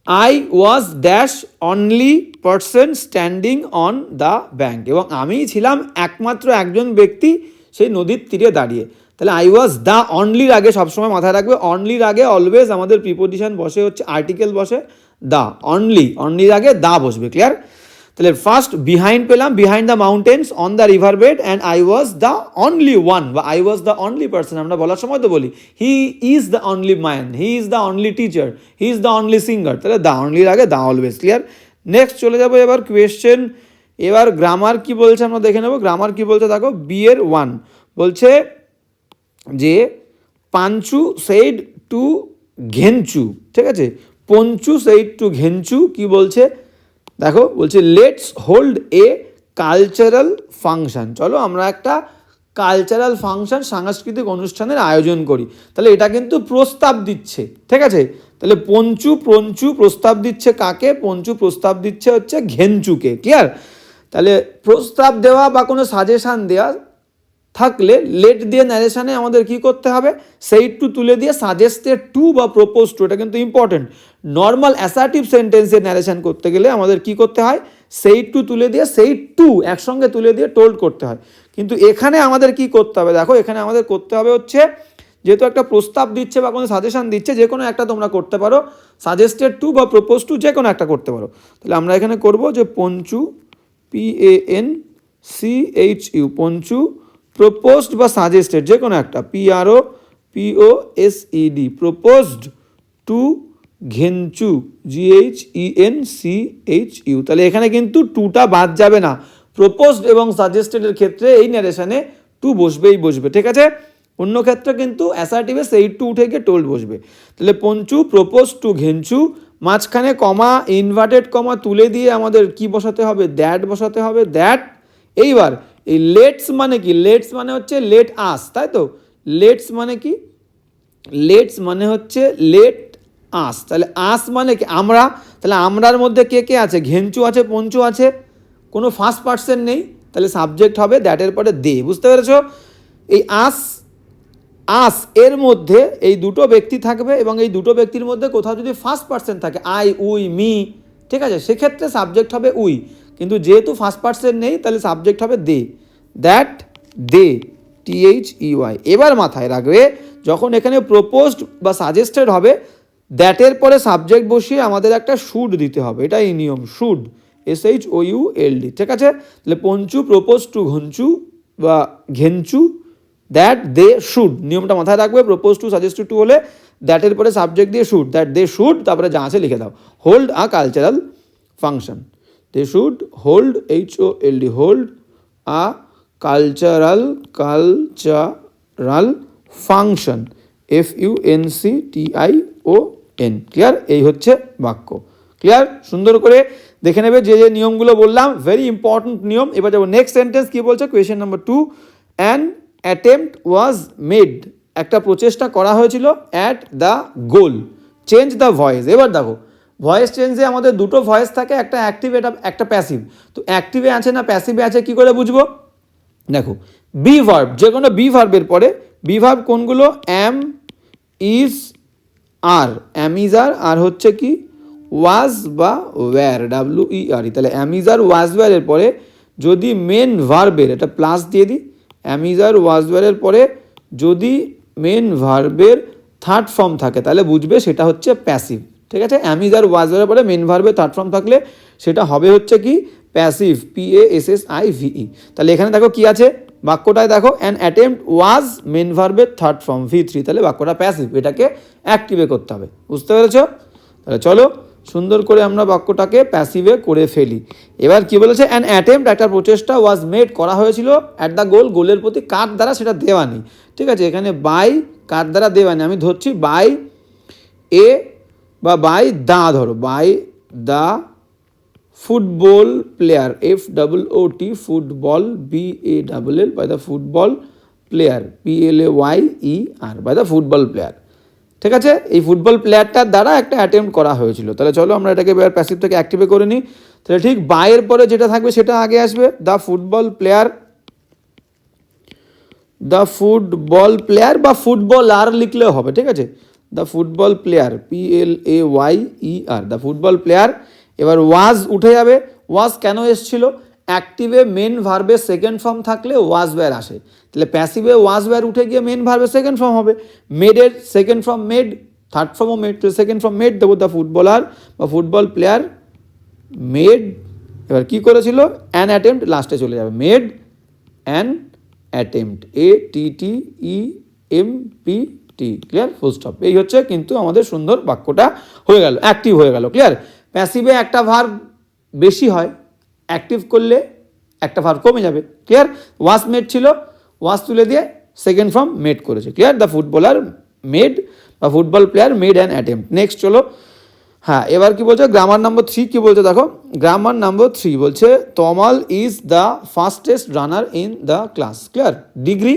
[SPEAKER 1] I was dash only person standing on the bank, এবং আমি ছিলাম একমাত্র একজন ব্যক্তি সেই নদীর তীরে দাঁড়িয়ে, তাহলে আই ওয়াজ দ্য, অনলির আগে সবসময় মাথায় রাখবে, অনলির আগে অলওয়েজ আমাদের প্রিপোজিশন বসে হচ্ছে আর্টিকেল বসে দ্য, অনলির আগে দ্য বসবে, ক্লিয়ার। তাহলে ফার্স্ট বিহাইন্ড পেলাম, behind the mountains, on the river bed, and I was the only one, বা I was the only person, আমরা বলার সময় তো বলি he is the only man, he is the only teacher, he is the only singer, তাহলে the, অনলির আগে the always, clear. Next চলে যাবো এবার কোয়েশ্চেন। এবার গ্রামার কি বলছে আমরা দেখে নেব। গ্রামার কি বলছে দেখো, বি এর 1 বলছে যে পাঞ্চু সেইড টু ঘেঞ্চু, ঠিক আছে, পঞ্চু সেইড টু ঘেঞ্চু কি বলছে দেখো, বলছে let's hold a cultural function, চলো আমরা একটা কালচারাল ফাংশন সাংস্কৃতিক অনুষ্ঠানের আয়োজন করি। তাহলে এটা কিন্তু প্রস্তাব দিচ্ছে, ঠিক আছে। তাহলে পঞ্চু প্রস্তাব দিচ্ছে কাকে? পঞ্চু প্রস্তাব দিচ্ছে হচ্ছে ঘেঞ্চুকে, ক্লিয়ার। তাহলে প্রস্তাব দেওয়া বা কোনো সাজেশান দেওয়া থাকলে লেট দিয়ে ন্যারেশানে আমাদের কি করতে হবে? সেই টু তুলে দিয়ে সাজেস্টেড টু বা প্রপোজ টু, এটা কিন্তু ইম্পর্টেন্ট। নর্মাল অ্যাসার্টিভ সেন্টেন্সের ন্যারেশন করতে গেলে আমাদের কি করতে হয়? সেই টু তুলে দিয়ে সেই টু একসঙ্গে তুলে দিয়ে টোল্ড করতে হয়। কিন্তু এখানে আমাদের কি করতে হবে দেখো, এখানে আমাদের করতে হবে হচ্ছে, যেহেতু একটা প্রস্তাব দিচ্ছে বা কোনো সাজেশন দিচ্ছে, যে কোনো একটা তোমরা করতে পারো, সাজেস্টেড টু বা প্রপোজ টু যে কোনো একটা করতে পারো। তাহলে আমরা এখানে করব যে পঞ্চু, PANCHU, পঞ্চু প্রপোজড বা সাজেস্টেড যে কোনো একটা, PROPOSED, প্রপোজড টু ঘেঞ্চু, GHENCHU। তাহলে এখানে কিন্তু টুটা বাদ যাবে না, প্রপোজড এবং সাজেস্টেডের ক্ষেত্রে এই ন্যারেশনে টু বসবে, ঠিক আছে। অন্য ক্ষেত্রে কিন্তু অ্যাসার্টিভে সেই টু উঠে গিয়ে টোল্ড বসবে। তাহলে পঞ্চু প্রপোজ টু ঘেঞ্চু, মাঝখানে কমা, ইনভার্টেড কমা তুলে দিয়ে আমাদের কি বসাতে হবে? দ্যাট বসাতে হবে, দ্যাট। এইবার এই লেটস মানে কি? লেটস মানে হচ্ছে লেট আস, তাই তো। লেটস মানে কি? লেটস মানে হচ্ছে লেট আস। তাহলে আস মানে কি? আমরা। তাহলে আমরার মধ্যে কে কে আছে? ঘেঞ্চু আছে, পঞ্চু আছে, কোনো ফার্স্ট পার্সন নেই, তাহলে সাবজেক্ট হবে দ্যাটের পরে দে। বুঝতে পেরেছো? এই আস এর মধ্যে এই দুটো ব্যক্তি থাকবে এবং এই দুটো ব্যক্তির মধ্যে কোথাও যদি ফার্স্ট পার্সন থাকে, আই, উই, মি, ঠিক আছে, সেক্ষেত্রে সাবজেক্ট হবে উই। কিন্তু যেহেতু ফার্স্ট পার্সন নেই, তাহলে সাবজেক্ট হবে দে, দ্যাট, দে, THEY। এবার মাথায় রাখবে, যখন এখানে প্রপোজড বা সাজেস্টেড হবে, দ্যাটের পরে সাবজেক্ট বসিয়ে আমাদের একটা শুড দিতে হবে, এটাই নিয়ম, শুড, SHOULD, ঠিক আছে। তাহলে পঞ্চু প্রপোজ টু ঘঞ্চু বা ঘেঞ্চু, দ্যাট দে শুড, নিয়মটা মাথায় রাখবে। প্রপোজ টু সাজেস্টেড টু হলে দ্যাটের পরে সাবজেক্ট দিয়ে শুড, দ্যাট দে শুড, তারপরে যা আছে লিখে দাও, hold a cultural function. They should hold, HOLD, hold a cultural function, FUNCTION, clear? এই হচ্ছে বাক্য, ক্লিয়ার? সুন্দর করে দেখে নেবে যে যে নিয়মগুলো বললাম, ভেরি ইম্পর্টেন্ট নিয়ম। এবার যাবো নেক্সট সেন্টেন্স কি বলছে, question number 2, an attempt was made, একটা প্রচেষ্টা করা হয়েছিল, at the goal, change the voice. এবার দেখো, ভয়েস চেঞ্জে আমাদের দুটো ভয়েস থাকে, একটা অ্যাক্টিভ, একটা প্যাসিভ। তো অ্যাক্টিভে আছে না প্যাসিভে আছে কি করে বুঝবো? দেখো, বি ভার্ব, যে কোনো বি ভার্বের পরে, বি ভার্ব কোনগুলো? অ্যাম, ইজ, আর। অ্যাম, ইজ, আর হচ্ছে কি ওয়াজ বা ওয়্যার, WERE। তাহলে অ্যাম, ইজ, আর, ওয়াজ, ওয়্যারের পরে যদি মেন ভার্বের, এটা প্লাস দিয়ে দিই, অ্যাম, ইজ, আর, ওয়াজ, ওয়্যারের পরে যদি মেন ভার্বের থার্ড ফর্ম থাকে, তাহলে বুঝবে সেটা হচ্ছে প্যাসিভ, ঠিক আছে। অ্যাম, ইজ, আর, ওয়াজ, ওয়্যারের পরে মেন ভার্বের থার্ড ফর্ম থাকলে সেটা হবে হচ্ছে কি প্যাসিভ, PASSIVE। তাহলে এখানে দেখো কি আছে বাক্যটায়, দেখো অ্যান অ্যাটেম্প্ট ওয়াজ মেন ভার্বের থার্ড ফর্ম V3, তাহলে বাক্যটা প্যাসিভ, এটাকে অ্যাক্টিভে করতে হবে। বুঝতে পেরেছো? তাহলে চলো সুন্দর করে আমরা বাক্যটাকে প্যাসিভে করে ফেলি। এবার কি বলেছে? অ্যান অ্যাটেম্প্ট, একটা প্রচেষ্টা, ওয়াজ মেড, করা হয়েছিল, অ্যাট দ্য গোল, গোলের প্রতি, কার দ্বারা সেটা দেওয়া নেই, ঠিক আছে। এখানে বাই, কার দ্বারা দেওয়া নেই, আমি ধরছি বাই এ বা বাই দা, ধরো by the football player, FOOT, football, BALL, by the football player, PLAYER, by the football player, ঠিক আছে। এই ফুটবল প্লেয়ারটার দ্বারা একটা অ্যাটেম্প্ট করা হয়েছিল। তাহলে চলো আমরা এটাকে এবার প্যাসিভ থেকে অ্যাক্টিভে করে নিই। তাহলে ঠিক বাইয়ের পরে যেটা থাকবে সেটা আগে আসবে, the football player, the football player বা ফুটবলার লিখলেও হবে, ঠিক আছে। The football player, PLAYER, the football player. এবার ওয়াজ উঠে যাবে। ওয়াজ কেন এসছিল? অ্যাক্টিভে মেন ভার্বের সেকেন্ড ফর্ম থাকলে ওয়াজ ওয়্যার আসে, তাহলে প্যাসিভে ওয়াজ ওয়্যার উঠে গিয়ে মেন ভার্বের সেকেন্ড ফর্ম হবে। মেডের সেকেন্ড ফর্ম মেড, থার্ড ফর্মও মেড, সেকেন্ড ফর্ম মেড দেবো, দ্য ফুটবলার বা ফুটবল প্লেয়ার মেড। এবার কি করেছিল? অ্যান অ্যাটেম্প্ট, লাস্টে চলে যাবে, made an attempt, ATTEMPT, clear, full stop. এই হচ্ছে কিন্তু আমাদের সুন্দর বাক্যটা হয়ে গেল, অ্যাক্টিভ হয়ে গেল, ক্লিয়ার। প্যাসিভে একটা ভার্ব বেশি হয়, অ্যাক্টিভ করলে একটা ভার্ব কমে যাবে। ক্লিয়ার? ওয়াজ মেড ছিল, ওয়াজ তুলে দিয়ে সেকেন্ড ফর্ম মেড করেছে। ক্লিয়ার? দ্য ফুটবলার মেড বা football player made an attempt. Next চলো, হ্যাঁ এবার কি বলছে গ্রামার নাম্বার 3 কি বলছে দেখো, গ্রামার নাম্বার 3 বলছে Tamal is the fastest runner in the class. Clear? Degree,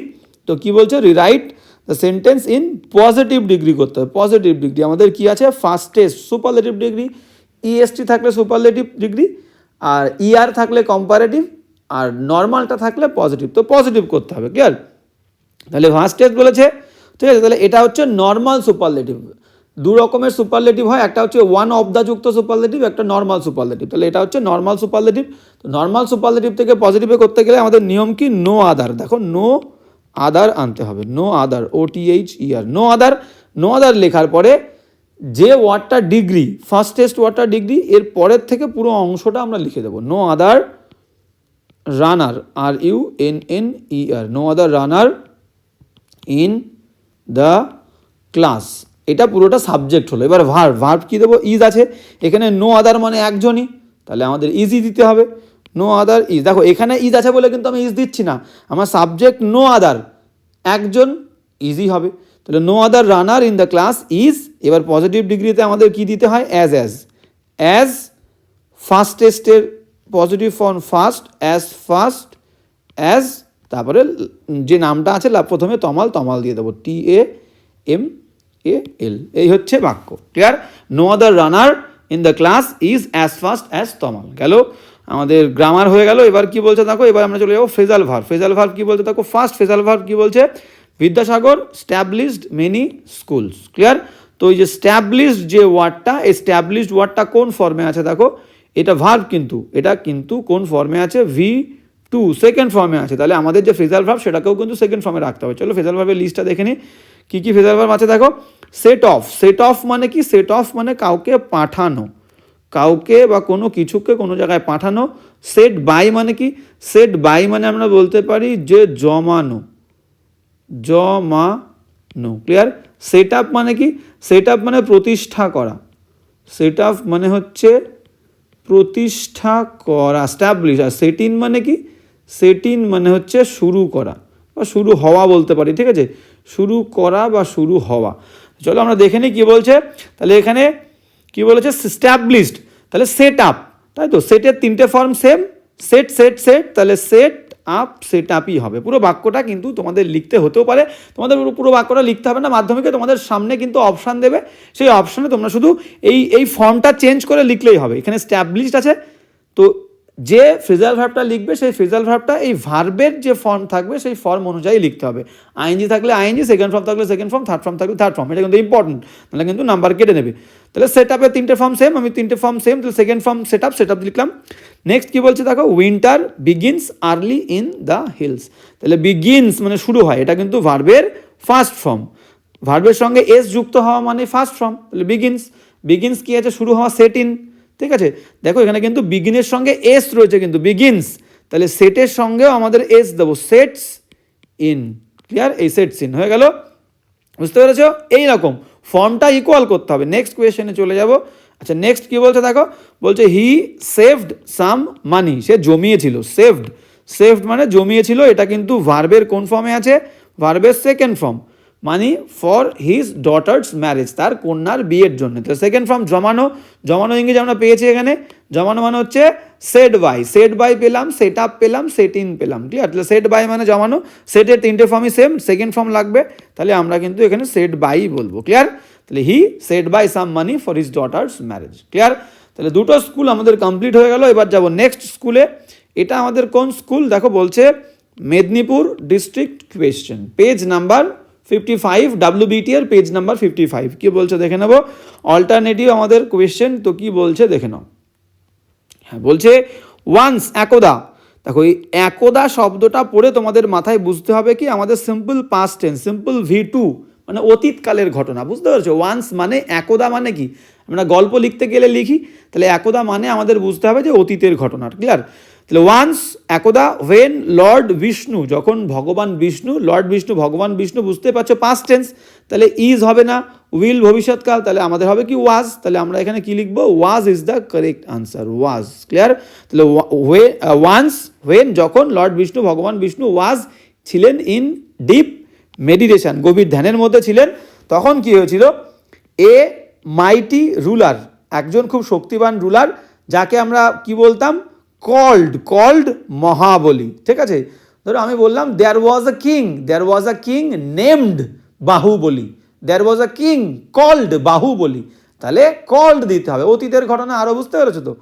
[SPEAKER 1] তো কি বলছে rewrite the sentence in positive degree করতে হবে। পজিটিভ ডিগ্রি আমাদের কি আছে, ফাস্টেস্ট সুপারলেটিভ ডিগ্রি, ইএসটি থাকলে সুপারলেটিভ ডিগ্রি, আর ইআর থাকলে কম্পারেটিভ, আর নর্মালটা থাকলে পজিটিভ, তো পজিটিভ করতে হবে। ক্লিয়ার? তাহলে ফাস্টেস্ট বলেছে, ঠিক আছে, তাহলে এটা হচ্ছে নর্মাল সুপারলেটিভ। দু রকমের সুপারলেটিভ হয়, একটা হচ্ছে ওয়ান অফ দ্য যুক্ত সুপারলেটিভ, একটা নর্মাল সুপারলেটিভ। তাহলে এটা হচ্ছে নর্মাল সুপারলেটিভ। তো নর্মাল সুপারলেটিভ থেকে পজিটিভে করতে গেলে আমাদের নিয়ম কি, নো আদার। দেখো নো আদার আনতে হবে, no other, OTHER, no other. No other লেখার পরে যে ওয়ার্ডটা ডিগ্রি, ফার্স্টেস্ট ওয়ার্ডটা ডিগ্রি, এর পরের থেকে পুরো অংশটা আমরা লিখে দেবো, no other runner, RUNNER, no other runner in the class. এটা পুরোটা সাবজেক্ট হলো। এবার ভার্ব, ভার্ব কী দেবো, ইজ আছে এখানে, নো আদার মানে একজনই, তাহলে আমাদের ইজই দিতে হবে, নো আদার ইজ। দেখো এখানে ইজ আছে বলে কিন্তু আমি ইজ দিচ্ছি না, আমার সাবজেক্ট নো আদার, একজন, ইজি হবে। তাহলে no other runner in the class is. এবার পজিটিভ ডিগ্রিতে আমাদের কি দিতে হয়, অ্যাজ ফাস্টেস্টের positive form first, first, as, তারপরে যে নামটা আছে প্রথমে তমাল, তমাল দিয়ে দেবো, TAMAL। এই হচ্ছে বাক্য। Clear? No other runner in the class is as fast as Tamal. গেল আমাদের গ্রামার হয়ে গেল। এবার কি বলছে দেখো, এবার আমরা চলে যাবো ফ্রেজাল ভার্ব। ফ্রেজাল ভার্ব কি বলছে দেখো, ফার্স্ট ফ্রেজাল ভার্ব কি বলছে, Vidyasagar established many schools. Clear? তো এই যে স্ট্যাবলিশড যে ওয়ার্ডটা, এই স্ট্যাবলিশড ওয়ার্ডটা কোন ফর্মে আছে দেখো, এটা ভার্ব কিন্তু, এটা কিন্তু কোন ফর্মে আছে, V2 সেকেন্ড ফর্মে আছে। তাহলে আমাদের যে ফ্রেজাল ভার্ব সেটাকেও কিন্তু সেকেন্ড ফর্মে রাখতে হবে। চলো ফ্রেজাল ভার্বের লিস্টটা দেখে নিই, কী কী ফ্রেজাল ভার্ব আছে দেখো। সেট অফ, সেট অফ মানে কি, সেট অফ মানে কাউকে পাঠানো, কাউকে বা কোনো কিছুকে কোনো জায়গায় পাঠানো। সেট বাই মানে কি, সেট বাই মানে আমরা বলতে পারি যে জমানো, জমানো। ক্লিয়ার? সেট আপ মানে কি, সেট আপ মানে প্রতিষ্ঠা করা, সেট আপ মানে হচ্ছে প্রতিষ্ঠা করা, স্ট্যাবলিশ। আর সেট ইন মানে কি, সেট ইন মানে হচ্ছে শুরু করা বা শুরু হওয়া বলতে পারি। ঠিক আছে? শুরু করা বা শুরু হওয়া। চলো আমরা দেখে নিই কী বলছে। তাহলে এখানে কি বলেছে, স্ট্যাবলিশড, তাহলে সেট আপ, তাই তো, সেটের তিনটে form same, set set set, তাহলে সেট আপ, সেট আপই হবে। পুরো বাক্যটা কিন্তু তোমাদের লিখতে হতেও পারে, তোমাদের পুরো বাক্যটা লিখতে হবে না, মাধ্যমিকে তোমাদের সামনে কিন্তু অপশান দেবে, সেই অপশানে তোমরা শুধু এই ফর্মটা চেঞ্জ করে লিখলেই হবে। এখানে স্ট্যাবলিশড আছে, তো যে ফ্রেজাল ভার্বটা লিখবে সেই ফ্রেজাল ভার্বটা এই ভার্বের যে ফর্ম থাকবে সেই ফর্ম অনুযায়ী লিখতে হবে। আইএনজি থাকলে আইএনজি, সেকেন্ড ফর্ম থাকলে সেকেন্ড ফর্ম, থার্ড ফর্ম থাকলে থার্ড ফর্ম। এটা কিন্তু ইম্পর্টেন্ট, তাহলে কিন্তু নাম্বার কেটে নেবে। তাহলে সেট আপের তিনটে ফর্ম সেম, আমি তিনটে ফর্ম সেম, তাহলে সেকেন্ড ফর্ম সেট আপ লিখলাম। নেক্সট কী বলছে দেখো, winter begins early in the hills. তাহলে বিগিনস মানে শুরু হয়, এটা কিন্তু ভার্বের ফার্স্ট ফর্ম, ভার্বের সঙ্গে এস যুক্ত হওয়া মানে ফার্স্ট ফর্ম। তাহলে বিগিনস, বিগিনস কি আছে, শুরু হওয়া, সেট ইন। ঠিক আছে? দেখো এখানে কিন্তু বিগিনের সঙ্গে এস রয়েছে, কিন্তু বিগিনস, তাহলে সেটের সঙ্গেও আমাদের এস দেবো, সেটস ইন। ক্লিয়ার? এই সেটস ইন হয়ে গেল, বুঝতে পেরেছ? এইরকম ফর্মটা ইকুয়াল করতে হবে। নেক্সট কোয়েশ্চেনে চলে যাব। আচ্ছা নেক্সট কি বলছে দেখো, বলছে হি সেভড সাম মানি, সে জমিয়েছিল। সেভড, সেভড মানে জমিয়েছিল, এটা কিন্তু ভার্বের কোন ফর্মে আছে, ভার্বের second form. Money for his daughter's marriage, তার কন্যার বিয়ের জন্য। তো সেকেন্ড ফর্ম জমানো, জমানো ইংরেজি আমরা পেয়েছি এখানে, জমানো মানে হচ্ছে সেট বাই, সেট বাই পেলাম, সেট আপ পেলাম, সেট ইন পেলাম। ক্লিয়ার? তাহলে সেট বাই মানে জমানো, সেটের তিনটে ফর্মই সেম, সেকেন্ড ফর্ম লাগবে, তাহলে আমরা কিন্তু এখানে সেট বাই বলবো। ক্লিয়ার? তাহলে he set by some money for his daughter's marriage. Clear? তাহলে দুটো স্কুল আমাদের কমপ্লিট হয়ে গেল। এবার যাব নেক্সট স্কুলে। এটা আমাদের কোন স্কুল দেখো, বলছে Medinipur district question, page number 55, WBT এর পেজ নাম্বার 55। কি বলছে দেখে নেব, অল্টারনেটিভ আমাদের কোয়েশ্চেন, তো কি বলছে দেখে নাও। হ্যাঁ বলছে ওয়ান্স, একদা। দেখো এই একদা শব্দটা পড়ে তোমাদের মাথায় বুঝতে হবে কি, আমাদের simple past tense, simple V2 মানে অতীতকালের ঘটনা, বুঝতে পারছো? ওয়ান্স মানে একদা মানে কি, আমরা গল্প লিখতে গেলে লিখি, তাহলে একদা মানে আমাদের বুঝতে হবে যে অতীতের ঘটনা। ক্লিয়ার? তাহলে ওয়ান্স, একদা, ওয়েন লর্ড বিষ্ণু, যখন ভগবান বিষ্ণু, লর্ড বিষ্ণু ভগবান বিষ্ণু, বুঝতে পারছো পাস্ট টেন্স, তাহলে ইজ হবে না, উইল ভবিষ্যৎকাল, তাহলে আমাদের হবে কি ওয়াজ, তাহলে আমরা এখানে কি লিখবো, ওয়াজ is the correct answer, was. Clear? তাহলে ওয়ান্স ওয়েন যখন লর্ড বিষ্ণু ভগবান বিষ্ণু ওয়াজ ছিলেন ইন ডিপ মেডিটেশন, গভীর ধ্যানের মধ্যে ছিলেন, তখন কি হয়েছিল, এ মাইটি রুলার, একজন খুব শক্তিবান রুলার, যাকে আমরা কি বলতাম, কল্ড মহাবলী। ঠিক আছে, ধরো আমি বললাম there was a king named Baahubali, there was a king called Baahubali, তাহলে কল্ড দিতে হবে, অতীতের ঘটনা। আরও বুঝতে পেরেছো তো?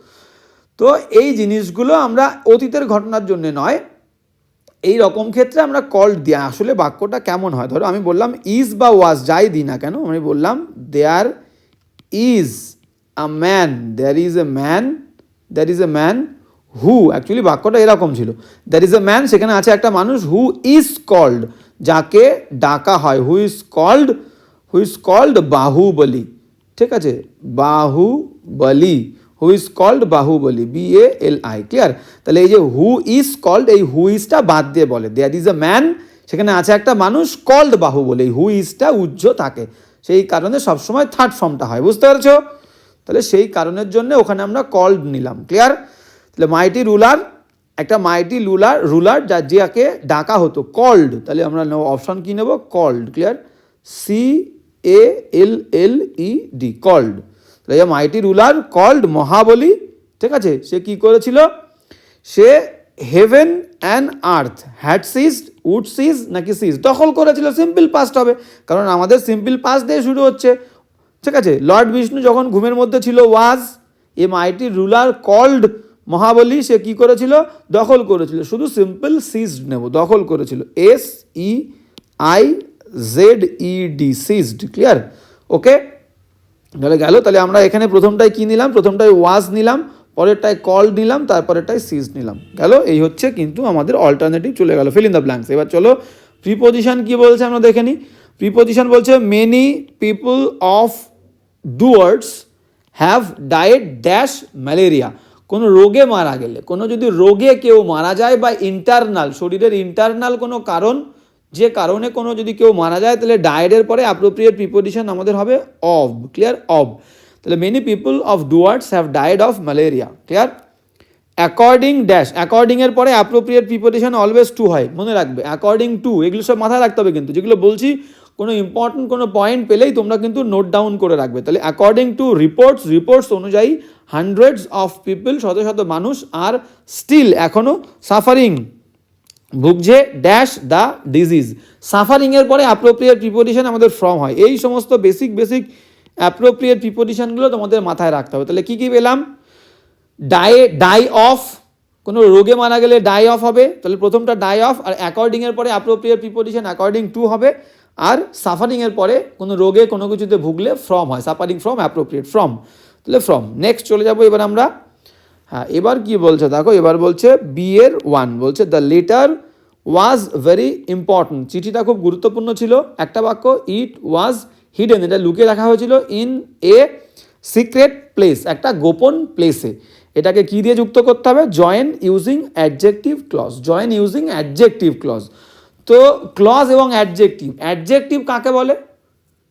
[SPEAKER 1] তো এই জিনিসগুলো আমরা অতীতের ঘটনার জন্য নয়, এই রকম ক্ষেত্রে আমরা কল্ড দিই। আসলে বাক্যটা কেমন হয়, ধরো আমি বললাম ইজ বা ওয়াজ যাই দিই না কেন, আমি বললাম there is a man, there is a man who, actually বাক্যটা এরকম ছিল, দ্যার ইজ এ ম্যান, সেখানে আছে একটা মানুষ, হু ইজ কল্ড, যাকে ডাকা হয়, হু ইজ কল্ড বাহুবলী। ঠিক আছে, Baahubali, who is called Baahubali, BALI। Clear? তাহলে এই যে হু ইজ কল্ড, এই হু ইজটা বাদ দিয়ে বলে দেয়ার ইজ এ ম্যান, সেখানে আছে একটা মানুষ কল্ড বাহুবলী, এই হু ইজটা উজ্জ থাকে, সেই কারণে সবসময় থার্ড ফর্মটা হয়। বুঝতে পারছো? তাহলে সেই কারণের জন্য ওখানে আমরা কল্ড নিলাম। ক্লিয়ার? তাহলে মাইটি রুলার, একটা মাইটি রুলার যাকে ডাকা হতো, কল্ড, তাহলে আমরা অপশন কি নেব, কল্ড। ক্লিয়ার? CALLED, called. তাহলে মাইটি রুলার কল্ড মহাবলী, ঠিক আছে, সে কি করেছিল, সে heaven and earth had seized, would seize নাকি সিজ, দখল করেছিল, সিম্পল পাস্ট হবে, কারণ আমাদের সিম্পল পাস্ট দিয়ে শুরু হচ্ছে। ঠিক আছে, লর্ড বিষ্ণু যখন ঘুমের মধ্যে ছিল, ওয়াজ এ মাইটি রুলার কল্ড মহাবলী, সে কি করেছিল, দখল করেছিল, শুধু সিম্পল সিজড নেব, দখল করেছিল, SEIZED, সিজড। ক্লিয়ার? ওকে, তাহলে গেল। তাহলে আমরা এখানে প্রথমটায় কি নিলাম, প্রথমটায় ওয়াজ নিলাম, পরেরটায় কল নিলাম, তারপরেরটায় সিজ নিলাম। গেল, এই হচ্ছে কিন্তু আমাদের অল্টারনেটিভ চলে গেল, ফিল ইন দ্য ব্ল্যাঙ্কস। এবার চলো প্রিপোজিশন কি বলছে আমরা দেখে নিই। প্রিপোজিশন বলছে many people of Dooars have died dash malaria, কোনো রোগে মারা গেলে, কোনো যদি রোগে কেউ মারা যায় বা ইন্টারনাল, শরীরের ইন্টারনাল কোনো কারণ, যে কারণে কোনো যদি কেউ মারা যায়, তাহলে ডায়েডের পরে অ্যাপ্রোপ্রিয়েট প্রিপোজিশন আমাদের হবে অফ। ক্লিয়ার? অফ। তাহলে many people of Dooars have died of malaria. Clear? According dash, অ্যাকর্ডিংয়ের পরে অ্যাপ্রোপ্রিয়েট প্রিপোজিশন অলওয়েজ টু হয়, মনে রাখবে, অ্যাকর্ডিং টু, এগুলো সব মাথায় রাখতে হবে কিন্তু, যেগুলো বলছি কোনো ইম্পর্টেন্ট কোনো পয়েন্ট পেলেই তোমরা কিন্তু নোট ডাউন করে রাখবে। তাহলে অ্যাকর্ডিং টু রিপোর্টস অনুযায়ী হান্ড্রেডস অফ পিপল, শত শত মানুষ, আর স্টিল এখনও সাফারিং, ভুগছে ড্যাশ দ্য ডিজিজ, সাফারিংয়ের পরে অ্যাপ্রোপ্রিয়েট প্রিপোজিশন আমাদের ফ্রম হয়। এই সমস্ত বেসিক অ্যাপ্রোপ্রিয়েট প্রিপোজিশনগুলো তোমাদের মাথায় রাখতে হবে। তাহলে কী কী পেলাম, ডাই অফ, কোনো রোগে মারা গেলে ডাই অফ হবে, তাহলে প্রথমটা ডাই অফ, আর অ্যাকর্ডিংয়ের পরে অ্যাপ্রোপ্রিয়েট প্রিপোজিশন অ্যাকর্ডিং টু হবে, আর সাফারিংয়ের পরে কোনো রোগে কোনো কিছুতে ভুগলে ফ্রম হয়, সাফারিং ফ্রম, অ্যাপ্রোপ্রিয়েট ফ্রম, তাহলে ফ্রম। নেক্সট চলে যাবো এবার আমরা। হ্যাঁ, এবার কি বলছে দেখো, এবার বলছে BR1, বলছে the letter was very important, চিঠিটা খুব গুরুত্বপূর্ণ ছিল। একটা বাক্য, ইট ওয়াজ হিডেন, এটা লুকিয়ে রাখা হয়েছিল, ইন এ সিক্রেট প্লেস, একটা গোপন প্লেসে। এটাকে কি দিয়ে যুক্ত করতে হবে, join using adjective clause, join using adjective clause. তো ক্লজ এবং অ্যাডজেক্টিভ কাকে বলে,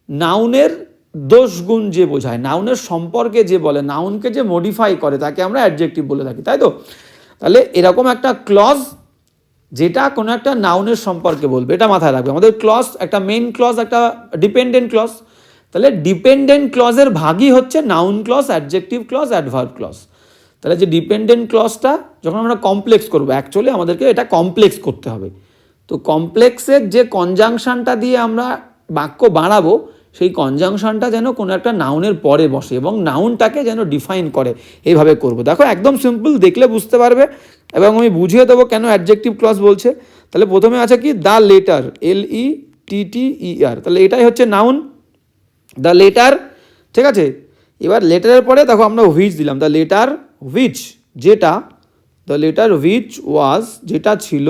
[SPEAKER 1] নাউনের দোষ গুণ যে বোঝায়, নাউনের সম্পর্কে যে বলে, নাউনকে যে মডিফাই করে, তাকে আমরা অ্যাডজেক্টিভ বলে থাকি, তাই তো? তাহলে এরকম একটা ক্লজ যেটা কোনো একটা নাউনের সম্পর্কে বলবে, এটা মাথায় রাখবে। আমাদের ক্লজ, একটা মেইন ক্লজ, একটা ডিপেন্ডেন্ট ক্লজ। তাহলে ডিপেন্ডেন্ট ক্লজের ভাগই হচ্ছে noun clause, adjective clause, adverb clause. তাহলে যে ডিপেন্ডেন্ট ক্লজটা যখন আমরা কমপ্লেক্স করবো, অ্যাকচুয়ালি আমাদেরকে এটা কমপ্লেক্স করতে হবে। তো কমপ্লেক্সের যে কনজাংশনটা দিয়ে আমরা বাক্য বাড়াবো, সেই কনজাংশনটা যেন কোনো একটা নাউনের পরে বসে এবং নাউনটাকে যেন ডিফাইন করে, এইভাবে করব। দেখো একদম সিম্পল, দেখলে বুঝতে পারবে, এবং আমি বুঝিয়ে দেবো কেন অ্যাডজেক্টিভ ক্লজ বলছে। তাহলে প্রথমে আছে কি, দ্য লেটার, LETTER, তাহলে এটাই হচ্ছে নাউন, দ্য লেটার। ঠিক আছে, এবার লেটারের পরে দেখো আমরা হুইচ দিলাম, দ্য লেটার হুইচ, যেটা, দ্য লেটার হুইচ ওয়াজ, যেটা ছিল,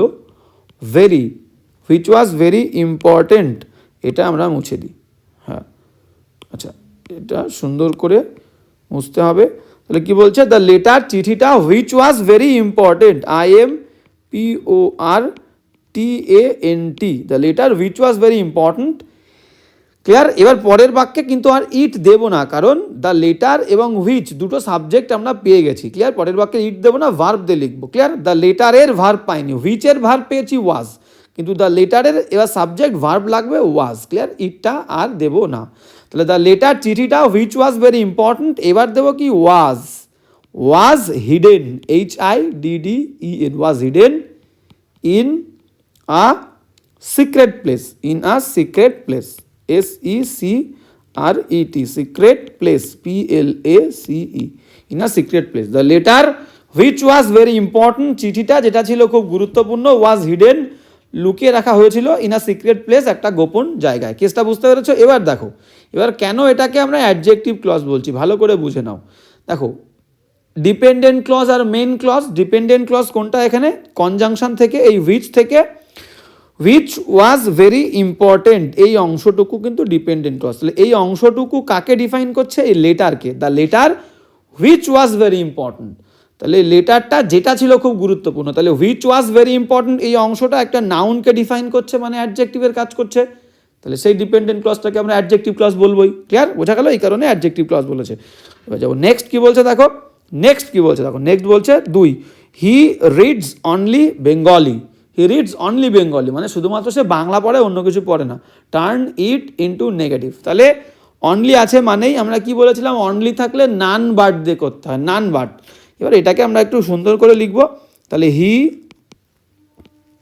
[SPEAKER 1] very, which was very important, এটা আমরা মুছে দিই। হ্যাঁ, আচ্ছা, এটা সুন্দর করে মুছতে হবে। তাহলে কি বলছে, দ্য লেটার, চিঠিটা, which was very important, IMPORTANT, the letter which was very important clear? এবার পরের বাক্যে কিন্তু আর ইট দেবো না, কারণ দ্য লেটার এবং হুইচ দুটো সাবজেক্ট আমরা পেয়ে গেছি। ক্লিয়ার? পরের বাক্যে ইট দেবো না, ভার্ব দিয়ে লিখবো। ক্লিয়ার? দ্য লেটারের ভার্ব পাইনি, হুইচের ভার্ব পেয়েছি ওয়াজ, কিন্তু দ্য লেটারের এবার সাবজেক্ট ভার্ব লাগবে ওয়াজ। ক্লিয়ার? ইটটা আর দেবো না। তাহলে দ্য লেটার চিঠিটা হুইচ ওয়াজ ভেরি ইম্পর্টেন্ট, এবার দেবো কি was. Was hidden, HIDDEN, was hidden in a secret place, in a secret place, SECRET, secret place, PLACE, in a secret place. The letter which was very important, চিঠিটা যেটা ছিল খুব গুরুত্বপূর্ণ, ওয়াজ hidden, লুকিয়ে রাখা হয়েছিল, ইন আ সিক্রেট প্লেস, একটা গোপন জায়গায়। কেসটা বুঝতে পেরেছো? এবার দেখো, এবার কেন এটাকে আমরা অ্যাডজেক্টিভ ক্লজ বলছি ভালো করে বুঝে নাও। দেখো, ডিপেন্ডেন্ট ক্লজ আর মেন ক্লজ, ডিপেন্ডেন্ট ক্লজ কোনটা এখানে, কনজাংশন থেকে, এই হুইচ থেকে, হুইচ ওয়াজ ভেরি ইম্পর্টেন্ট, এই অংশটুকু কিন্তু ডিপেন্ডেন্ট ক্লজ। তাহলে এই অংশটুকু কাকে ডিফাইন করছে, এই লেটারকে। The letter which was very important, তাহলে লেটারটা যেটা ছিল খুব গুরুত্বপূর্ণ, তাহলে হুইচ ওয়াজ ভেরি ইম্পর্টেন্ট এই অংশটা একটা নাউনকে ডিফাইন করছে, মানে অ্যাডজেক্টিভের কাজ করছে। তাহলে সেই ডিপেন্ডেন্ট ক্লজটাকে আমরা অ্যাডজেক্টিভ ক্লজ বলবোই। ক্লিয়ার? বোঝা গেল? এই কারণে অ্যাডজেক্টিভ ক্লজ বলেছে। এবার যাবো নেক্সট কি বলছে দেখো, নেক্সট কি বলছে দেখো, নেক্সট বলছে 2, he reads only Bengali, he reads only Bengali, মানে শুধুমাত্র সে বাংলা পড়ে, অন্য কিছু পড়ে না। টার্ন ইট ইনটু নেগেটিভ, তাহলে অনলি আছে মানেই আমরা কি বলেছিলাম, অনলি থাকলে নান বার্ড দিয়ে করতে হয়, নান বার্ড। এবার এটাকে আমরা একটু সুন্দর করে লিখব, তাহলে he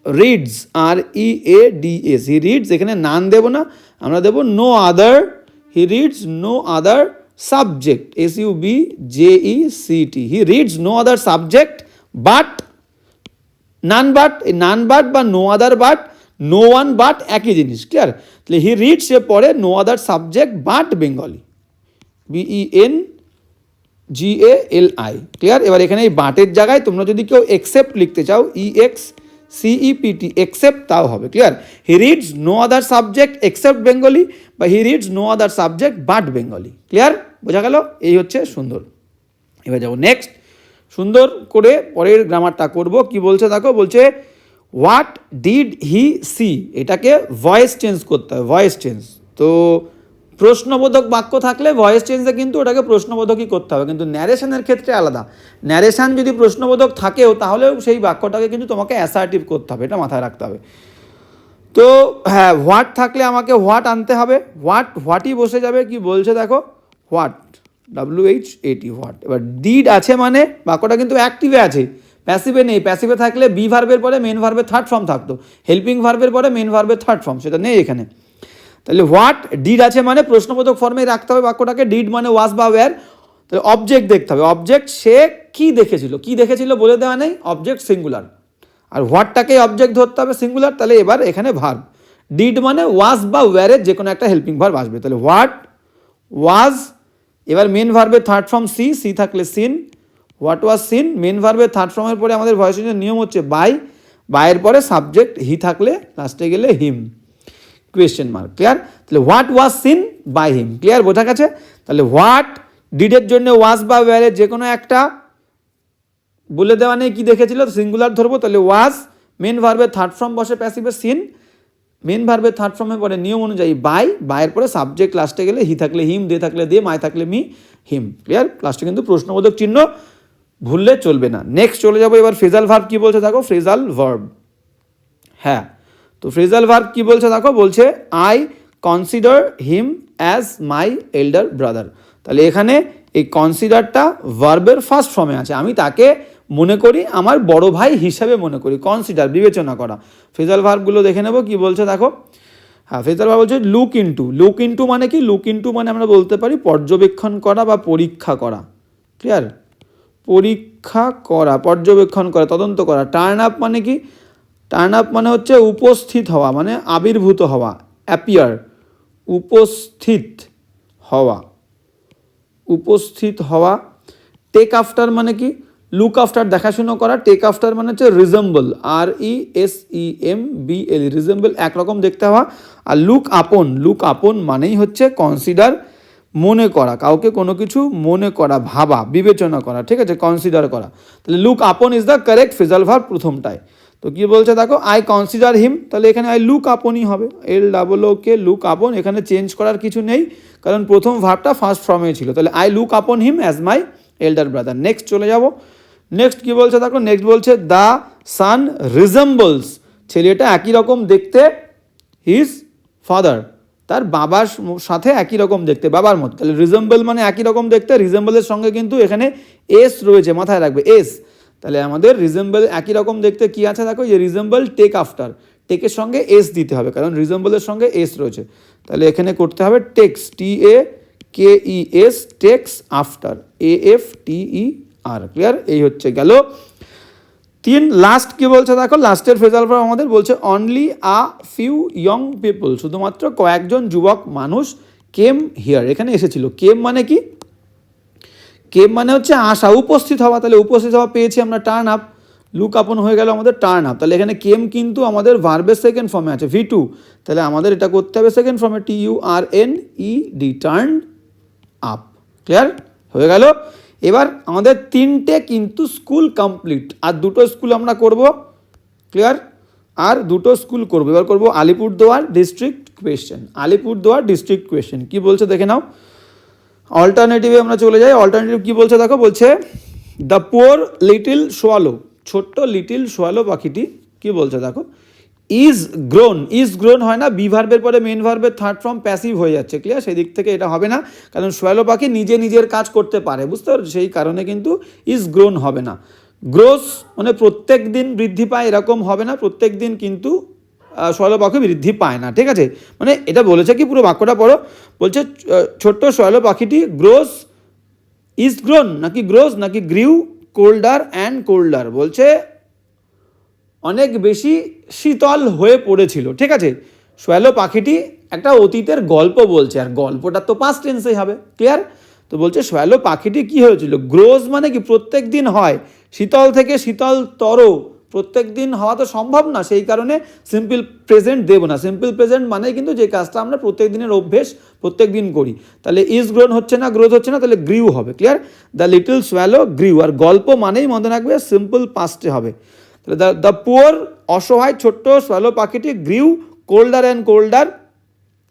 [SPEAKER 1] reads, READS, he reads, এখানে নান দেব না, আমরা দেব no other, he reads no other subject, SUBJECT, he reads no other subject but none but, এই নান বাট বা no other but, no one but একই জিনিস। ক্লিয়ার? তাহলে হি রিডস এ পরে no other subject but Bengali, BENGALI। Clear? এবার এখানে এই বাটের জায়গায় তোমরা যদি কেউ এক্সেপ্ট লিখতে চাও, EXCEPT, এক্সেপ্ট, তাও হবে। Clear? He reads no other subject except Bengali, বা he reads no other subject but Bengali. Clear? বোঝা গেল? এই হচ্ছে সুন্দর। এবার যাবো নেক্সট, সুন্দর করে পরের গ্রামারটা করব। কি বলছে দেখো, বলছে হোয়াট ডিড হি সি, এটাকে ভয়েস চেঞ্জ করতে হয়, ভয়েস চেঞ্জ। তো প্রশ্নবোধক বাক্য থাকলে ভয়েস চেঞ্জে কিন্তু ওটাকে প্রশ্নবোধকই করতে হবে, কিন্তু ন্যারেশনের ক্ষেত্রে আলাদা। ন্যারেশন যদি প্রশ্নবোধক থাকেও তাহলেও সেই বাক্যটাকে কিন্তু তোমাকে অ্যাসার্টিভ করতে হবে, এটা মাথায় রাখতে হবে। তো হ্যাঁ, হোয়াট থাকলে আমাকে হোয়াট আনতে হবে, হোয়াটই বসে যাবে। কি বলছে দেখো, হোয়াট, WHAT, হোয়াট। এবার ডিড আছে মানে বাক্যটা কিন্তু অ্যাক্টিভে আছে, প্যাসিভে নেই। প্যাসিভে থাকলে বি ভার্বের পরে মেন ভার্বের থার্ড ফর্ম থাকতো, হেল্পিং ভার্বের পরে মেন ভার্বের থার্ড ফর্ম, সেটা নেই এখানে। তাহলে হোয়াট ডিড আছে মানে প্রশ্নবোধক ফর্মে রাখতে হবে বাক্যটাকে। ডিড মানে ওয়াজ বা ওয়্যার, তাহলে অবজেক্ট দেখতে হবে, অবজেক্ট সে কি দেখেছিল, কি দেখেছিল বলে দেওয়া নেই, অবজেক্ট সিঙ্গুলার, আর হোয়াটটাকে অবজেক্ট ধরতে হবে সিঙ্গুলার। তাহলে এবার এখানে ভার্ব, ডিড মানে ওয়াজ বা ওয়্যারের যে কোনো একটা হেল্পিং ভার্ব আসবে। তাহলে হোয়াট ওয়াজ, এবার মেন ভার্বের থার্ড ফর্ম সি থাকলে seen, what was seen. Main ভার্বের থার্ড ফর্মের পরে আমাদের ভয়েস চেঞ্জের নিয়ম হচ্ছে বাইয়ের পরে সাবজেক্ট হি থাকলে লাস্টে গেলে হিম, কোয়েশ্চেন মার্ক। ক্লিয়ার? তাহলে what was seen by him. Clear? বোঝা গেছে? তাহলে হোয়াট ডিডের জন্য ওয়াজ বা ওয়্যারের যে কোনো একটা বলে দেওয়া নেই কি দেখেছিল, সিঙ্গুলার ধরবো। তাহলে ওয়াজ, মেন ভার্বের থার্ড ফর্ম বসে প্যাসিভে সিন, মেন ভার্বের থার্ড ফর্মের পরে নিয়ম অনুযায়ী বাইয়ের পরে সাবজেক্ট লাস্টে গেলে হি থাকলে হিম, দে থাকলে দে, মাই থাকলে মি, হিম। ক্লিয়ার? লাস্টে কিন্তু প্রশ্নবোধক চিহ্ন ভুললে চলবে না। নেক্সট চলে যাবো এবার ফ্রেজাল ভার্ব। কি বলছে দেখো, ফ্রেজাল ভার্ব। হ্যাঁ, তো ফ্রেজাল ভার্ব কি বলছে দেখো, বলছে I consider him as my elder brother. তাহলে এখানে এই কনসিডারটা ভার্বের ফার্স্ট ফর্মে আছে, আমি তাকে মনে করি আমার বড় ভাই হিসাবে মনে করি, কনসিডার, বিবেচনা করা। ফ্রেজাল ভার্বগুলো দেখে নেব। কি বলছে দেখো, হ্যাঁ, ফ্রেজাল ভার্ব বলছে লুক ইনটু। লুক ইনটু মানে কি, লুক ইনটু মানে আমরা বলতে পারি পর্যবেক্ষণ করা বা পরীক্ষা করা। ক্লিয়ার? পরীক্ষা করা, পর্যবেক্ষণ করা, তদন্ত করা। টার্ন আপ মানে কি, টার্ন আপ মানে হচ্ছে উপস্থিত হওয়া, মানে আবির্ভূত হওয়া, অ্যাপিয়ার, উপস্থিত হওয়া, উপস্থিত হওয়া। টেক আফটার মানে কি, লুক আফটার, দেখাশুনো করা। টেক আফটার মানে হচ্ছে রিজেম্বল, RESEMBL, রিজেম্বল, একরকম দেখতে হওয়া। আর লুক আপন, লুক আপন মানেই হচ্ছে কনসিডার, মনে করা, কাউকে কোনো কিছু মনে করা, ভাবা, বিবেচনা করা। ঠিক আছে? কনসিডার করা। তাহলে look upon is the correct phrasal verb প্রথমটায়। তো কি বলছে দেখো, আই কনসিডার হিম, তাহলে এখানে আই লুক আপনই হবে, LOOK লুক আপন, এখানে চেঞ্জ করার কিছু নেই কারণ প্রথম ভার্বটা ফার্স্ট ফর্মে ছিল। তাহলে আই লুক আপন him as my elder brother. Next চলে যাব, নেক্সট কি বলছে দেখো, নেক্সট বলছে দ্য সান রিজেম্বলস, ছেলেটা একই রকম দেখতে হিজ ফাদার, তার বাবার সাথে একই রকম দেখতে, বাবার মতো। তাহলে রিজেম্বল মানে একই রকম দেখতে, রিজেম্বলের সঙ্গে কিন্তু এখানে এস রয়েছে, মাথায় রাখবে এস। তাহলে আমাদের রিজেম্বল একই রকম দেখতে কি আছে দেখো, যে রিজেম্বল টেক আফটার, টেকের সঙ্গে এস দিতে হবে কারণ রিজেম্বলের সঙ্গে এস রয়েছে। তাহলে এখানে করতে হবে takes, TAKES, takes after, AFTER। Clear? এই হচ্ছে গেল 3। লাস্ট কি বলছে দেখো, লাস্টের ফ্রেজাল ভার্ব আমাদের বলছে only a few young people, শুধুমাত্র কয়েকজন যুবক মানুষ কেম হিয়ার, এখানে এসেছিল। কেম মানে কি? কেম মানে হচ্ছে আসা, উপস্থিত হওয়া। তাহলে উপস্থিত হওয়া পেয়েছি আমরা, টার্ন আপ, লুক আপন হয়ে গেল আমাদের টার্ন আপ। তাহলে এখানে কেম কিন্তু আমাদের ভার্বের সেকেন্ড ফর্মে আছে, V2। তাহলে আমাদের এটা করতে হবে সেকেন্ড ফর্মে, TURNED, টার্ন আপ। ক্লিয়ার? হয়ে গেল। এবার আমাদের 3টে কিন্তু স্কুল কমপ্লিট, আর 2টো স্কুল আমরা করব। ক্লিয়ার? আর 2টো স্কুল করবো। এবার করবো Alipurduar district question. Alipurduar district question কি বলছে দেখে নাও। অল্টারনেটিভে আমরা চলে যাই। অল্টারনেটিভ কি বলছে দেখো, বলছে দ্য পুয়ার লিটিল সোয়ালো, ছোট্ট লিটিল সোয়ালো পাখিটি কি বলছে দেখো, ইজ গ্রোন। ইজ গ্রোন হয় না, বি ভার্বের পরে মেন ভার্বের থার্ড ফর্ম প্যাসিভ হয়ে যাচ্ছে। ক্লিয়ার? সেই দিক থেকে এটা হবে না, কারণ সোয়ালো পাখি নিজে নিজের কাজ করতে পারে, বুঝতে পারছো? সেই কারণে কিন্তু ইজ গ্রোন হবে না। গ্রোস মানে প্রত্যেক দিন বৃদ্ধি পায়, এরকম হবে না, প্রত্যেক দিন কিন্তু সোয়ালো পাখি বৃদ্ধি পায় না। ঠিক আছে? মানে এটা বলেছে কি, পুরো বাক্যটা পড়ো। বলছে ছোট্ট সোয়ালো পাখিটি গ্রোস, ইজ গ্রোন নাকি গ্রোস নাকি গ্রিউ কোল্ডার অ্যান্ড কোল্ডার, বলছে অনেক বেশি শীতল হয়ে পড়েছিল। ঠিক আছে? সোয়ালো পাখিটি একটা অতীতের গল্প বলছে, আর গল্পটা তো পাস্ট টেন্সেই হবে। ক্লিয়ার? তো বলছে সোয়ালো পাখিটি কি হয়েছিল, গ্রোজ মানে কি প্রত্যেক দিন হয়, শীতল থেকে শীতলতর, প্রত্যেক দিন হওয়া তো সম্ভব না, সেই কারণে সিম্পল প্রেজেন্ট দেবো না। সিম্পল প্রেজেন্ট মানে কিন্তু যে কাজটা আমরা প্রত্যেক দিনের অভ্যেস প্রত্যেক দিন করি। তাহলে ইজ গ্রোন হচ্ছে না, গ্রোথ হচ্ছে না, তাহলে গ্রিউ হবে। Clear? The little swallow grew, আর গল্প মানেই মনে রাখবে সিম্পল পাস্টে হবে। তাহলে দ্য পুয়ার, অসহায় ছোট্ট সোয়ালো পাখিটি গ্রিউ কোল্ডার অ্যান্ড কোল্ডার,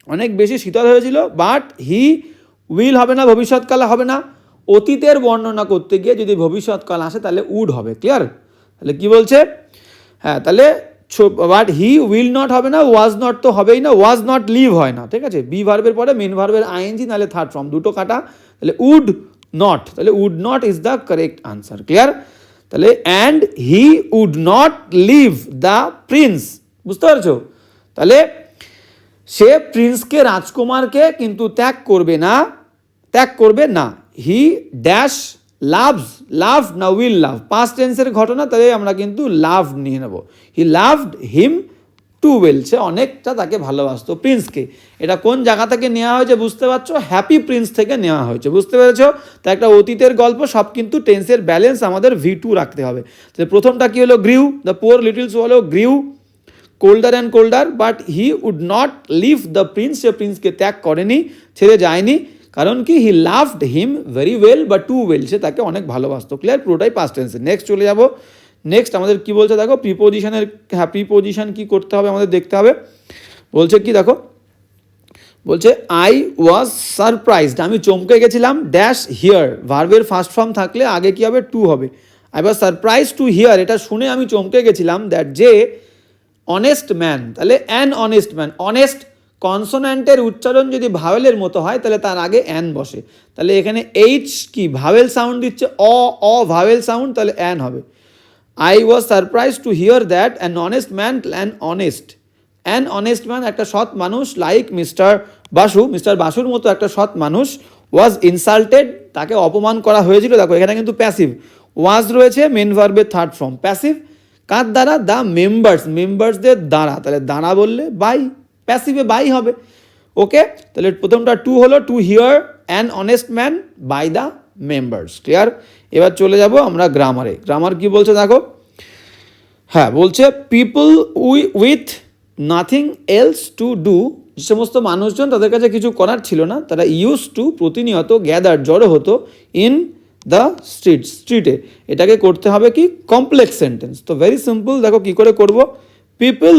[SPEAKER 1] অনেক বেশি শীতল হয়েছিল। বাট হি উইল হবে না, ভবিষ্যৎকালে হবে না। অতীতের বর্ণনা করতে গিয়ে যদি ভবিষ্যৎকাল আসে তাহলে উড হবে। ক্লিয়ার? তাহলে কি বলছে, হ্যাঁ, তাহলে বাট হি উইল নট হবে না, ওয়াজ নট তো হবেই না, ওয়াজ নট লিভ হয় না। ঠিক আছে? বি ভার্বের পরে মেন ভার্বের আইএনজি, নাহলে থার্ড ফর্ম, দুটো কাটা। তাহলে উড নট, তাহলে would not is the correct answer. Clear? তাহলে and he would not leave the prince, বুঝতে পারছো? তাহলে সে প্রিন্সকে, রাজকুমারকে কিন্তু ত্যাগ করবে না, ত্যাগ করবে না। হি ড্যাশ লাভস, লাভ না উইল লাভ, পাস্ট টেন্সের ঘটনা, তাহলে আমরা কিন্তু লাভ নিয়ে নেব। He loved him too well, সে অনেকটা তাকে ভালোবাসতো, প্রিন্সকে। এটা কোন জায়গা থেকে নেওয়া হয়েছে বুঝতে পারছো? হ্যাপি প্রিন্স থেকে নেওয়া হয়েছে, বুঝতে পেরেছো? তা একটা অতীতের গল্প, সব কিন্তু টেন্সের ব্যালেন্স আমাদের V2 রাখতে হবে। তাহলে প্রথমটা কি হলো, grew, the poor little swallow grew colder and colder, but he would not leave the prince, সে প্রিন্সকে ত্যাগ করেনি, ছেড়ে যায়নি। কারণ কি, he loved him very well বা টু ওয়েল, সে তাকে অনেক ভালোবাসতো। ক্লিয়ার? পুরোটাই পাস্ট টেন্সে। নেক্সট চলে যাব। নেক্সট আমাদের কি বলছে দেখো, প্রিপোজিশনের, হ্যাঁ প্রিপোজিশন কি করতে হবে আমাদের দেখতে হবে। বলছে কি দেখো, বলছে আই ওয়াজ সারপ্রাইজড, আমি চমকে গেছিলাম, ড্যাশ হিয়ার, ভার্বের ফার্স্ট ফর্ম থাকলে আগে কি হবে, টু হবে। I was surprise to here, এটা শুনে আমি চমকে গেছিলাম, দ্যাট যে অনেস্ট ম্যান, তাহলে অ্যান অনেস্ট ম্যান, অনেস্ট কনসোন্যান্টের উচ্চারণ যদি ভাওয়েলের মতো হয় তাহলে তার আগে অ্যান বসে। তাহলে এখানে এইচ কি ভাওয়েল সাউন্ড দিচ্ছে, অ ভাওয়েল সাউন্ড, তাহলে অ্যান হবে। I was surprise to here that an honest man, an honest man একটা সৎ মানুষ, লাইক মিস্টার বাসু, মিস্টার বাসুর মতো একটা সৎ মানুষ, ওয়াজ ইনসাল্টেড, তাকে অপমান করা হয়েছিল। দেখো এখানে কিন্তু প্যাসিভ, ওয়াজ রয়েছে মেন ভার্বের থার্ড ফর্ম, প্যাসিভ কার দ্বারা, দ্য মেম্বার্স, মেম্বার্সদের দ্বারা, তাহলে দ্বারা বললে বাই, প্যাসিভে বাই হবে। ওকে? তাহলে প্রথমটা টু হলো, to hear an honest man by the members. Clear? এবার চলে যাব আমরা গ্রামারে। গ্রামার কি বলছে দেখো, হ্যাঁ বলছে people with nothing else to do, যে সমস্ত মানুষজন তাদের কাছে কিছু করার ছিল না, তারা ইউজ টু প্রতিনিয়ত গ্যাদার জড়ো হতো, ইন দ্য স্ট্রিট, স্ট্রিটে। এটাকে করতে হবে কি কমপ্লেক্স সেন্টেন্স। তো ভেরি সিম্পল, দেখো কি করে করব। People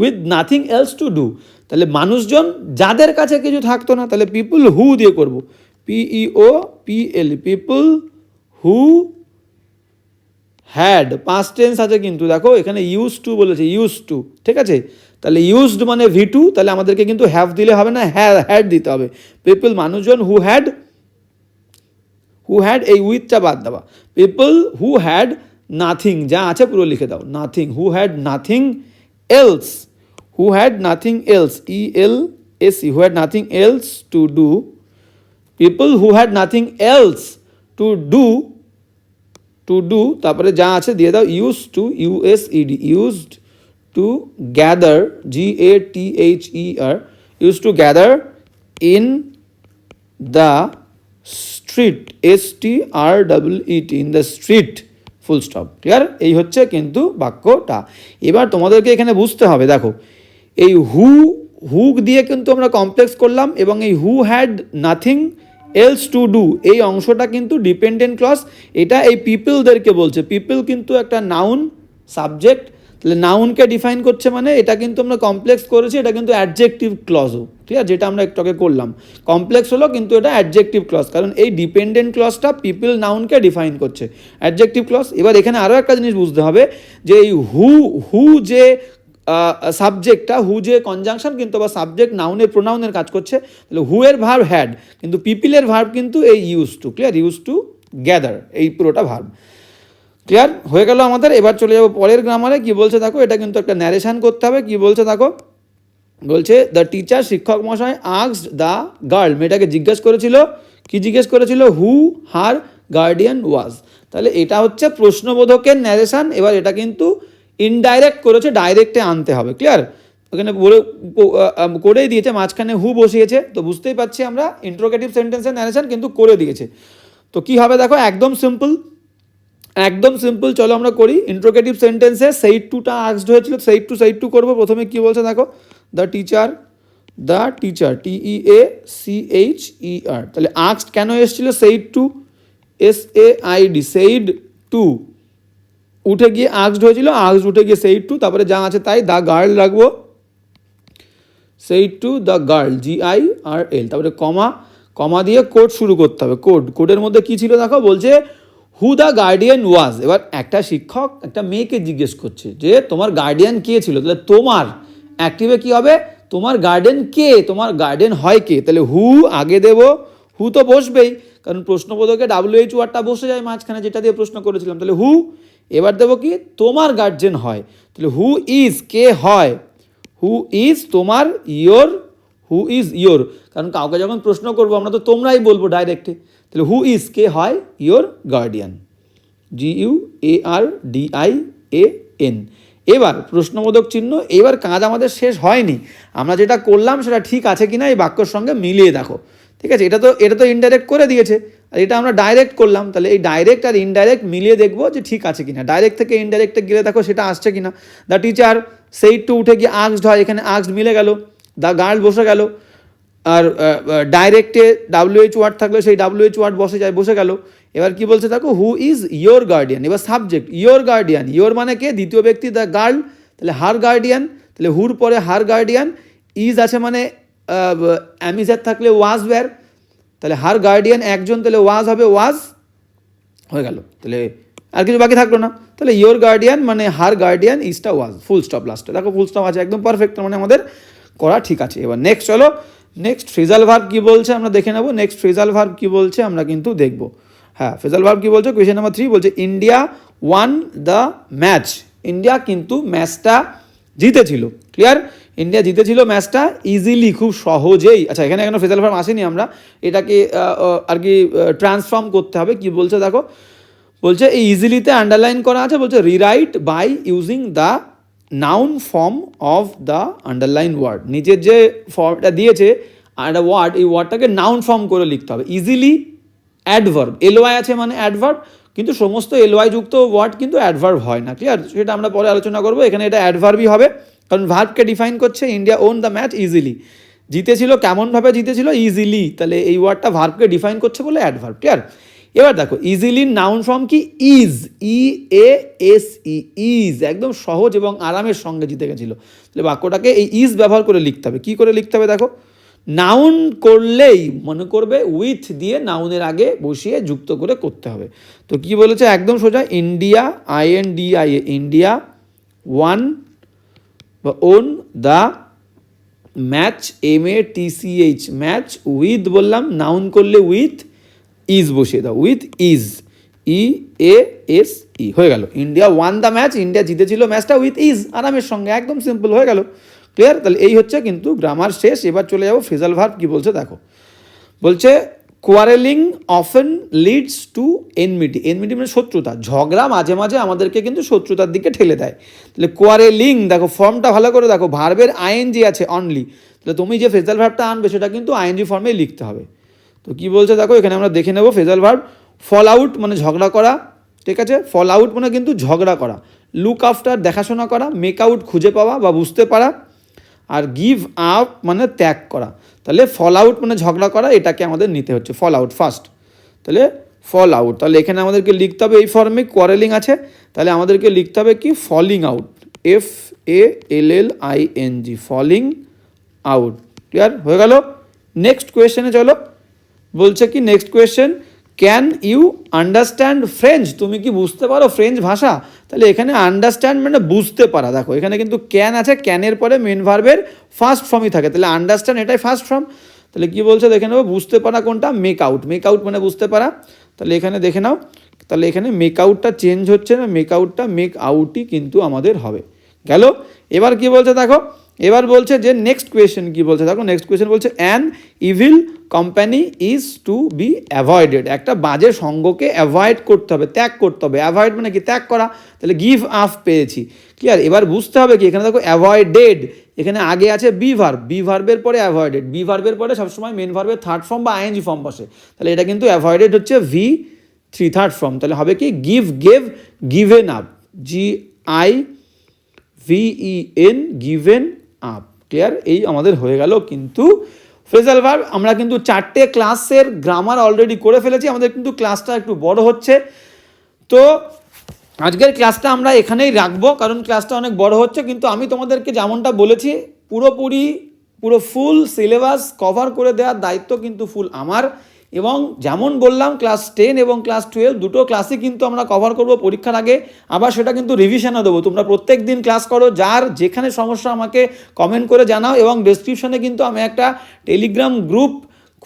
[SPEAKER 1] with nothing else to do, তাহলে মানুষজন যাদের কাছে কিছু থাকতো না, তাহলে পিপল হু দিয়ে করব, PEOPL, people who had, past tense আছে কিন্তু দেখো এখানে ইউজ টু বলেছে, ইউজ টু, ঠিক আছে। তাহলে ইউজড মানে V2, তাহলে আমাদেরকে কিন্তু হ্যাভ দিলে হবে না, হ্যাড দিতে হবে। পিপল মানুষজন, হু হ্যাড এই উইথটা বাদ দেওয়া, পিপল হু হ্যাড নাথিং, যা আছে পুরো লিখে দাও, nothing, who had nothing else, who had nothing else, ELSE, who had nothing else to do, people who had nothing else to do, তারপরে যা আছে দিয়ে দাও, use to, USED, used to gather, GATHER, use to gather in the street, STREET, in the street, full stop, clear. এই হচ্ছে কিন্তু বাক্যটা। এবার তোমাদেরকে এখানে বুঝতে হবে, দেখো এই হু দিয়ে কিন্তু আমরা কমপ্লেক্স করলাম, এবং এই who had nothing else to do এই অংশটা কিন্তু ডিপেন্ডেন্ট ক্লজ, এটা এই পিপলদেরকে বলছে। পিপল কিন্তু একটা নাউন সাবজেক্ট, তাহলে নাউনকে ডিফাইন করছে, মানে এটা কিন্তু আমরা কমপ্লেক্স করেছি, এটা কিন্তু অ্যাডজেক্টিভ ক্লজও, ঠিক আছে, যেটা আমরা একটু আগে করলাম। কমপ্লেক্স হলো কিন্তু এটা অ্যাডজেক্টিভ ক্লজ, কারণ এই ডিপেন্ডেন্ট ক্লজটা পিপল নাউনকে ডিফাইন করছে, অ্যাডজেক্টিভ ক্লজ। এবার এখানে আরও একটা জিনিস বুঝতে হবে যে এই হু যে সাবজেক্টটা, হু যে কনজাংশন কিন্তু বা সাবজেক্ট নাউনের প্রোনাউনের কাজ করছে, তাহলে হু এর ভার্ব হ্যাড, কিন্তু পিপিলের ভার্ব কিন্তু এই use to, clear, use to gather, এই পুরোটা ভার্ব, ক্লিয়ার হয়ে গেল আমাদের। এবার চলে যাবো পরের গ্রামারে, কি বলছে দেখো, এটা কিন্তু একটা ন্যারেশন করতে হবে। কি বলছে দেখো, বলছে দ্য টিচার, শিক্ষক মশাই, আস্কড দ্য গার্ল, মেয়েটাকে জিজ্ঞেস করেছিল, কি জিজ্ঞেস করেছিল, হু হার গার্ডিয়ান ওয়াজ। তাহলে এটা হচ্ছে প্রশ্নবোধকের ন্যারেশন। এবার এটা কিন্তু ইনডাইরেক্ট করেছে, ডাইরেক্টে আনতে হবে, ক্লিয়ার। ওখানে বলে করেই দিয়েছে, মাঝখানে হু বসিয়েছে, তো বুঝতেই পারছি আমরা ইন্ট্রোগেটিভ সেন্টেন্সের ন্যারেশন কিন্তু করে দিয়েছে। তো কি হবে দেখো, একদম সিম্পল, একদম সিম্পল, চলো আমরা করি। ইন্ট্রোগেটিভ সেন্টেন্সে সেইড টুটা আস্কড হয়েছিল, সেইড টু করবো। প্রথমে কি বলছে দেখো, দ্য টিচার, TEACHER, তাহলে আস্কড কেন এসেছিল, said to, SAID, said to, উঠে গিয়ে আস্কড হয়েছিল, আস্কড উঠে গিয়ে সেইড টু, তারপরে যা আছে তাই, দ্য গার্ল রাখবো, said to the girl, GIRL, তারপরে কমা দিয়ে কোড শুরু করতে হবে। কোডের মধ্যে কি ছিল দেখো, বলছে হু দ্য গার্ডিয়ান ওয়াজ। এবার একটা শিক্ষক একটা মেয়েকে জিজ্ঞেস করছে যে তোমার গার্ডিয়ান কে ছিল, তাহলে তোমার অ্যাক্টিভে কি হবে, তোমার গার্ডিয়ান কে, তোমার গার্ডিয়ান হয় কে, তাহলে হু আগে দেব, হু তো বসবেই, কারণ প্রশ্নবোধকে WH ওয়ার্ডটা বসে যায় মাঝখানে, যেটা দিয়ে প্রশ্ন করেছিলাম, তাহলে হু। এবার দেবো কি, তোমার গার্জিয়ান হয়, তাহলে হু ইজ, কে হয়, হু ইজ তোমার, হু ইজ ইয়োর, কারণ কাউকে যখন প্রশ্ন করবো আমরা তো তোমরাই বলবো ডাইরেক্টে, তাহলে হু ইজ, কে হয়, ইয়োর গার্ডিয়ান, GUARDIAN। এবার প্রশ্নবোধক চিহ্ন। এবার কাজ আমাদের শেষ হয়নি, আমরা যেটা করলাম সেটা ঠিক আছে কিনা এই বাক্যের সঙ্গে মিলিয়ে দেখো, ঠিক আছে। এটা তো ইনডাইরেক্ট করে দিয়েছে, আর এটা আমরা ডাইরেক্ট করলাম, তাহলে এই ডাইরেক্ট আর ইনডাইরেক্ট মিলিয়ে দেখবো যে ঠিক আছে কিনা। ডাইরেক্ট থেকে ইনডাইরেক্টে গেলে দেখো সেটা আসছে কিনা। দ্য টিচার, সেইড টু উঠে গিয়ে আস্কড হয়, এখানে আস্কড মিলে গেল, দ্য গার্ল বসে গেল, আর ডাইরেক্টে WH ওয়ার্ড থাকলে সেই WH ওয়ার্ড বসে গেল। এবার কি বলছে দেখো, হু ইজ ইয়োর গার্ডিয়ান। এবার সাবজেক্ট ইয়োর গার্ডিয়ান, ইয়োর মানে কে, দ্বিতীয় ব্যক্তি দ্য গার্ল, তাহলে হার গার্ডিয়ান, তাহলে হুর পরে হার গার্ডিয়ান, ইজ আছে মানে অ্যামিজার থাকলে ওয়াজ ওয়্যার, তাহলে হার গার্ডিয়ান একজন, তাহলে ওয়াজ হবে ওয়াজ, হয়ে গেল, তাহলে আর কিছু বাকি থাকলো না। তাহলে ইয়োর গার্ডিয়ান মানে হার গার্ডিয়ান, ইজটা ওয়াজ, ফুল স্টপ লাস্টে, দেখো ফুল স্টপ আছে, একদম পারফেক্ট, মানে আমাদের করা ঠিক আছে। এবার নেক্সট চলো, নেক্সট ফ্রেজাল ভার্ব কী বলছে আমরা দেখে নেব। নেক্সট ফ্রেজাল ভার্ব কী বলছে আমরা কিন্তু দেখব। হ্যাঁ, ফ্রেজাল ভার্ব কী বলছে, কোয়েশ্চেন নাম্বার 3 বলছে India one the match. India কিন্তু ম্যাচটা জিতেছিল, ক্লিয়ার, ইন্ডিয়া জিতেছিল ম্যাচটা ইজিলি, খুব সহজেই। আচ্ছা, এখানে ফ্রেজাল ভার্ব আসেনি, আমরা এটাকে আর কি ট্রান্সফর্ম করতে হবে। কি বলছে দেখো, বলছে এই ইজিলিতে আন্ডারলাইন করা আছে, বলছে rewrite by using the noun form of the underline word. নিচের যে ফর্মটা দিয়েছে একটা ওয়ার্ড, এই ওয়ার্ডটাকে নাউন ফর্ম করে লিখতে হবে। ইজিলি অ্যাডভার্ব, LY আছে মানে অ্যাডভার্ব, কিন্তু সমস্ত LY যুক্ত ওয়ার্ড কিন্তু অ্যাডভার্ব হয় না, ক্লিয়ার, সেটা আমরা পরে আলোচনা করবো। এখানে এটা অ্যাডভার্বই হবে, কারণ ভার্বকে ডিফাইন করছে, India won the match easily, জিতেছিল কেমনভাবে জিতেছিল? ইজিলি। তাহলে এই ওয়ার্ডটা ভার্বকে ডিফাইন করছে বলে অ্যাডভার্ব। ক্লিয়ার? এবার দেখো ইজিলি নাউন ফর্ম কি? ইজ, EASE, ইজ, একদম সহজ এবং আরামের সঙ্গে জিতে গেছিলো। তাহলে বাক্যটাকে এই ইজ ব্যবহার করে লিখতে হবে। কী করে লিখতে হবে দেখো, নাউন করলেই মনে করবে উইথ দিয়ে নাউনের আগে বসিয়ে যুক্ত করে করতে হবে। তো কি বলেছে? একদম সোজা, ইন্ডিয়া, INDIA, ইন্ডিয়া, ওয়ান বা won the match, MATCH, match, with বললাম, নাউন করলে উইথ, ইজ বসিয়ে দাও, উইথ ইজ, EASE, হয়ে গেল। India one the match, India জিতেছিল ম্যাচটা উইথ ইজ, আরামের সঙ্গে, একদম সিম্পল হয়ে গেল। ক্লিয়ার? তাহলে এই হচ্ছে কিন্তু গ্রামার শেষ। এবার চলে যাবো ফ্রেজাল ভার্ব কী বলছে দেখো। বলছে quarrelling often leads to enmity. Enmity মানে শত্রুতা, ঝগড়া মাঝে মাঝে আমাদেরকে কিন্তু শত্রুতার দিকে ঠেলে দেয়। তাহলে কোয়ারেলিং, দেখো ফর্মটা ভালো করে দেখো, ভার্বের ING আছে অনলি, তাহলে তুমি যে ফ্রেজাল ভার্বটা আনবে সেটা কিন্তু ING ফর্মেই লিখতে হবে। তো কি বলছে দেখো, এখানে আমরা দেখে নেব ফ্রেজাল ভার্ব। ফল আউট মানে ঝগড়া করা, ঠিক আছে? ফল আউট মানে কিন্তু ঝগড়া করা। লুক আফটার দেখাশোনা করা, মেক আউট খুঁজে পাওয়া বা বুঝতে পারা, আর গিভ আপ মানে ত্যাগ করা। তাহলে ফল আউট মানে ঝগড়া করা, এটাকে আমাদের নিতে হচ্ছে ফল আউট ফার্স্ট। তাহলে ফল আউট, তাহলে এখানে আমাদেরকে লিখতে হবে এই ফর্মে কোয়ারেলিং আছে, তাহলে আমাদেরকে লিখতে হবে কি? Falling out, FALLING, falling out. Clear? হয়ে গেল। নেক্সট কোয়েশ্চেনে চলো। বলছে কি next question, can you understand French? তুমি কি বুঝতে পারো ফ্রেঞ্চ ভাষা? তাহলে এখানে আন্ডারস্ট্যান্ড মানে বুঝতে পারা। দেখো এখানে কিন্তু ক্যান আছে, ক্যানের পরে মেন ভার্বের ফার্স্ট ফর্মই থাকে, তাহলে আন্ডারস্ট্যান্ড এটাই ফার্স্ট ফর্ম। তাহলে কি বলছে দেখে নেবো, বুঝতে পারা কোনটা? মেক আউট, মেক আউট মানে বুঝতে পারা। তাহলে এখানে দেখে নাও, তাহলে এখানে মেক আউটটা চেঞ্জ হচ্ছে না, মেক আউটটা মেক আউটই কিন্তু আমাদের হবে। গেল? এবার কি বলছে দেখো, এবার বলছে যে নেক্সট কোয়েশ্চেন কি বলছে দেখো। নেক্সট কোয়েশ্চেন বলছে an evil company is to be avoided. একটা বাজে সঙ্গকে অ্যাভয়েড করতে হবে, ত্যাগ করতে হবে। অ্যাভয়েড মানে কি? ত্যাগ করা। তাহলে গিভ আপ পেয়েছি। ক্লিয়ার? এবার বুঝতে হবে কি, এখানে দেখো অ্যাভয়েডেড, এখানে আগে আছে বি ভার্ব, বি ভার্বের পরে অ্যাভয়েডেড, বি ভার্বের পরে সবসময় মেন ভার্বের থার্ড ফর্ম বা ING ফর্ম বসে। তাহলে এটা কিন্তু অ্যাভয়েডেড হচ্ছে V3 থার্ড ফর্ম। তাহলে হবে কি? Give, gave, given up, GIVEN, given up. Clear? এই আমাদের হয়ে গেল কিন্তু ফ্রেজাল ভার্ব। আমরা কিন্তু 4টে ক্লাসের গ্রামার অলরেডি করে ফেলেছি, আমাদের কিন্তু ক্লাসটা একটু বড় হচ্ছে। তো আজকের ক্লাসটা আমরা এখানেই রাখবো, কারণ ক্লাসটা অনেক বড় হচ্ছে। কিন্তু আমি তোমাদেরকে যেমনটা বলেছি, পুরো ফুল সিলেবাস কভার করে দেওয়ার দায়িত্ব কিন্তু ফুল আমার। এবং যেমন বললাম ক্লাস 10 এবং ক্লাস 12 দুটো ক্লাসই কিন্তু আমরা কভার করব পরীক্ষার আগে, আবার সেটা কিন্তু রিভিশনও দেবো। তোমরা প্রত্যেক দিন ক্লাস করো, যার যেখানে সমস্যা আমাকে কমেন্ট করে জানাও। এবং ডেসক্রিপশনে কিন্তু আমি একটা টেলিগ্রাম গ্রুপ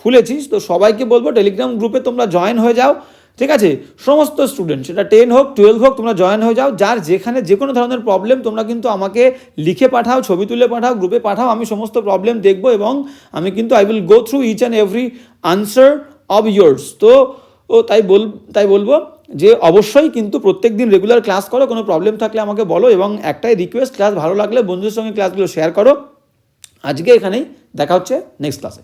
[SPEAKER 1] খুলেছি, তো সবাইকে বলবো টেলিগ্রাম গ্রুপে তোমরা জয়েন হয়ে যাও, ঠিক আছে? সমস্ত স্টুডেন্ট, সেটা 10 হোক 12 হোক, তোমরা জয়েন হয়ে যাও। যার যেখানে যে কোনো ধরনের প্রবলেম তোমরা কিন্তু আমাকে লিখে পাঠাও, ছবি তুলে পাঠাও, গ্রুপে পাঠাও, আমি সমস্ত প্রবলেম দেখবো এবং আমি কিন্তু I will go through each and every answer of years. তো তাই বলবো যে অবশ্যই কিন্তু প্রত্যেক দিন রেগুলার ক্লাস করো, কোনো প্রবলেম থাকলে আমাকে বলো। এবং একটাই রিকোয়েস্ট, ক্লাস ভালো লাগলে বন্ধুদের সঙ্গে ক্লাসগুলো শেয়ার করো। আজকে এখানেই, দেখা হচ্ছে নেক্সট ক্লাসে।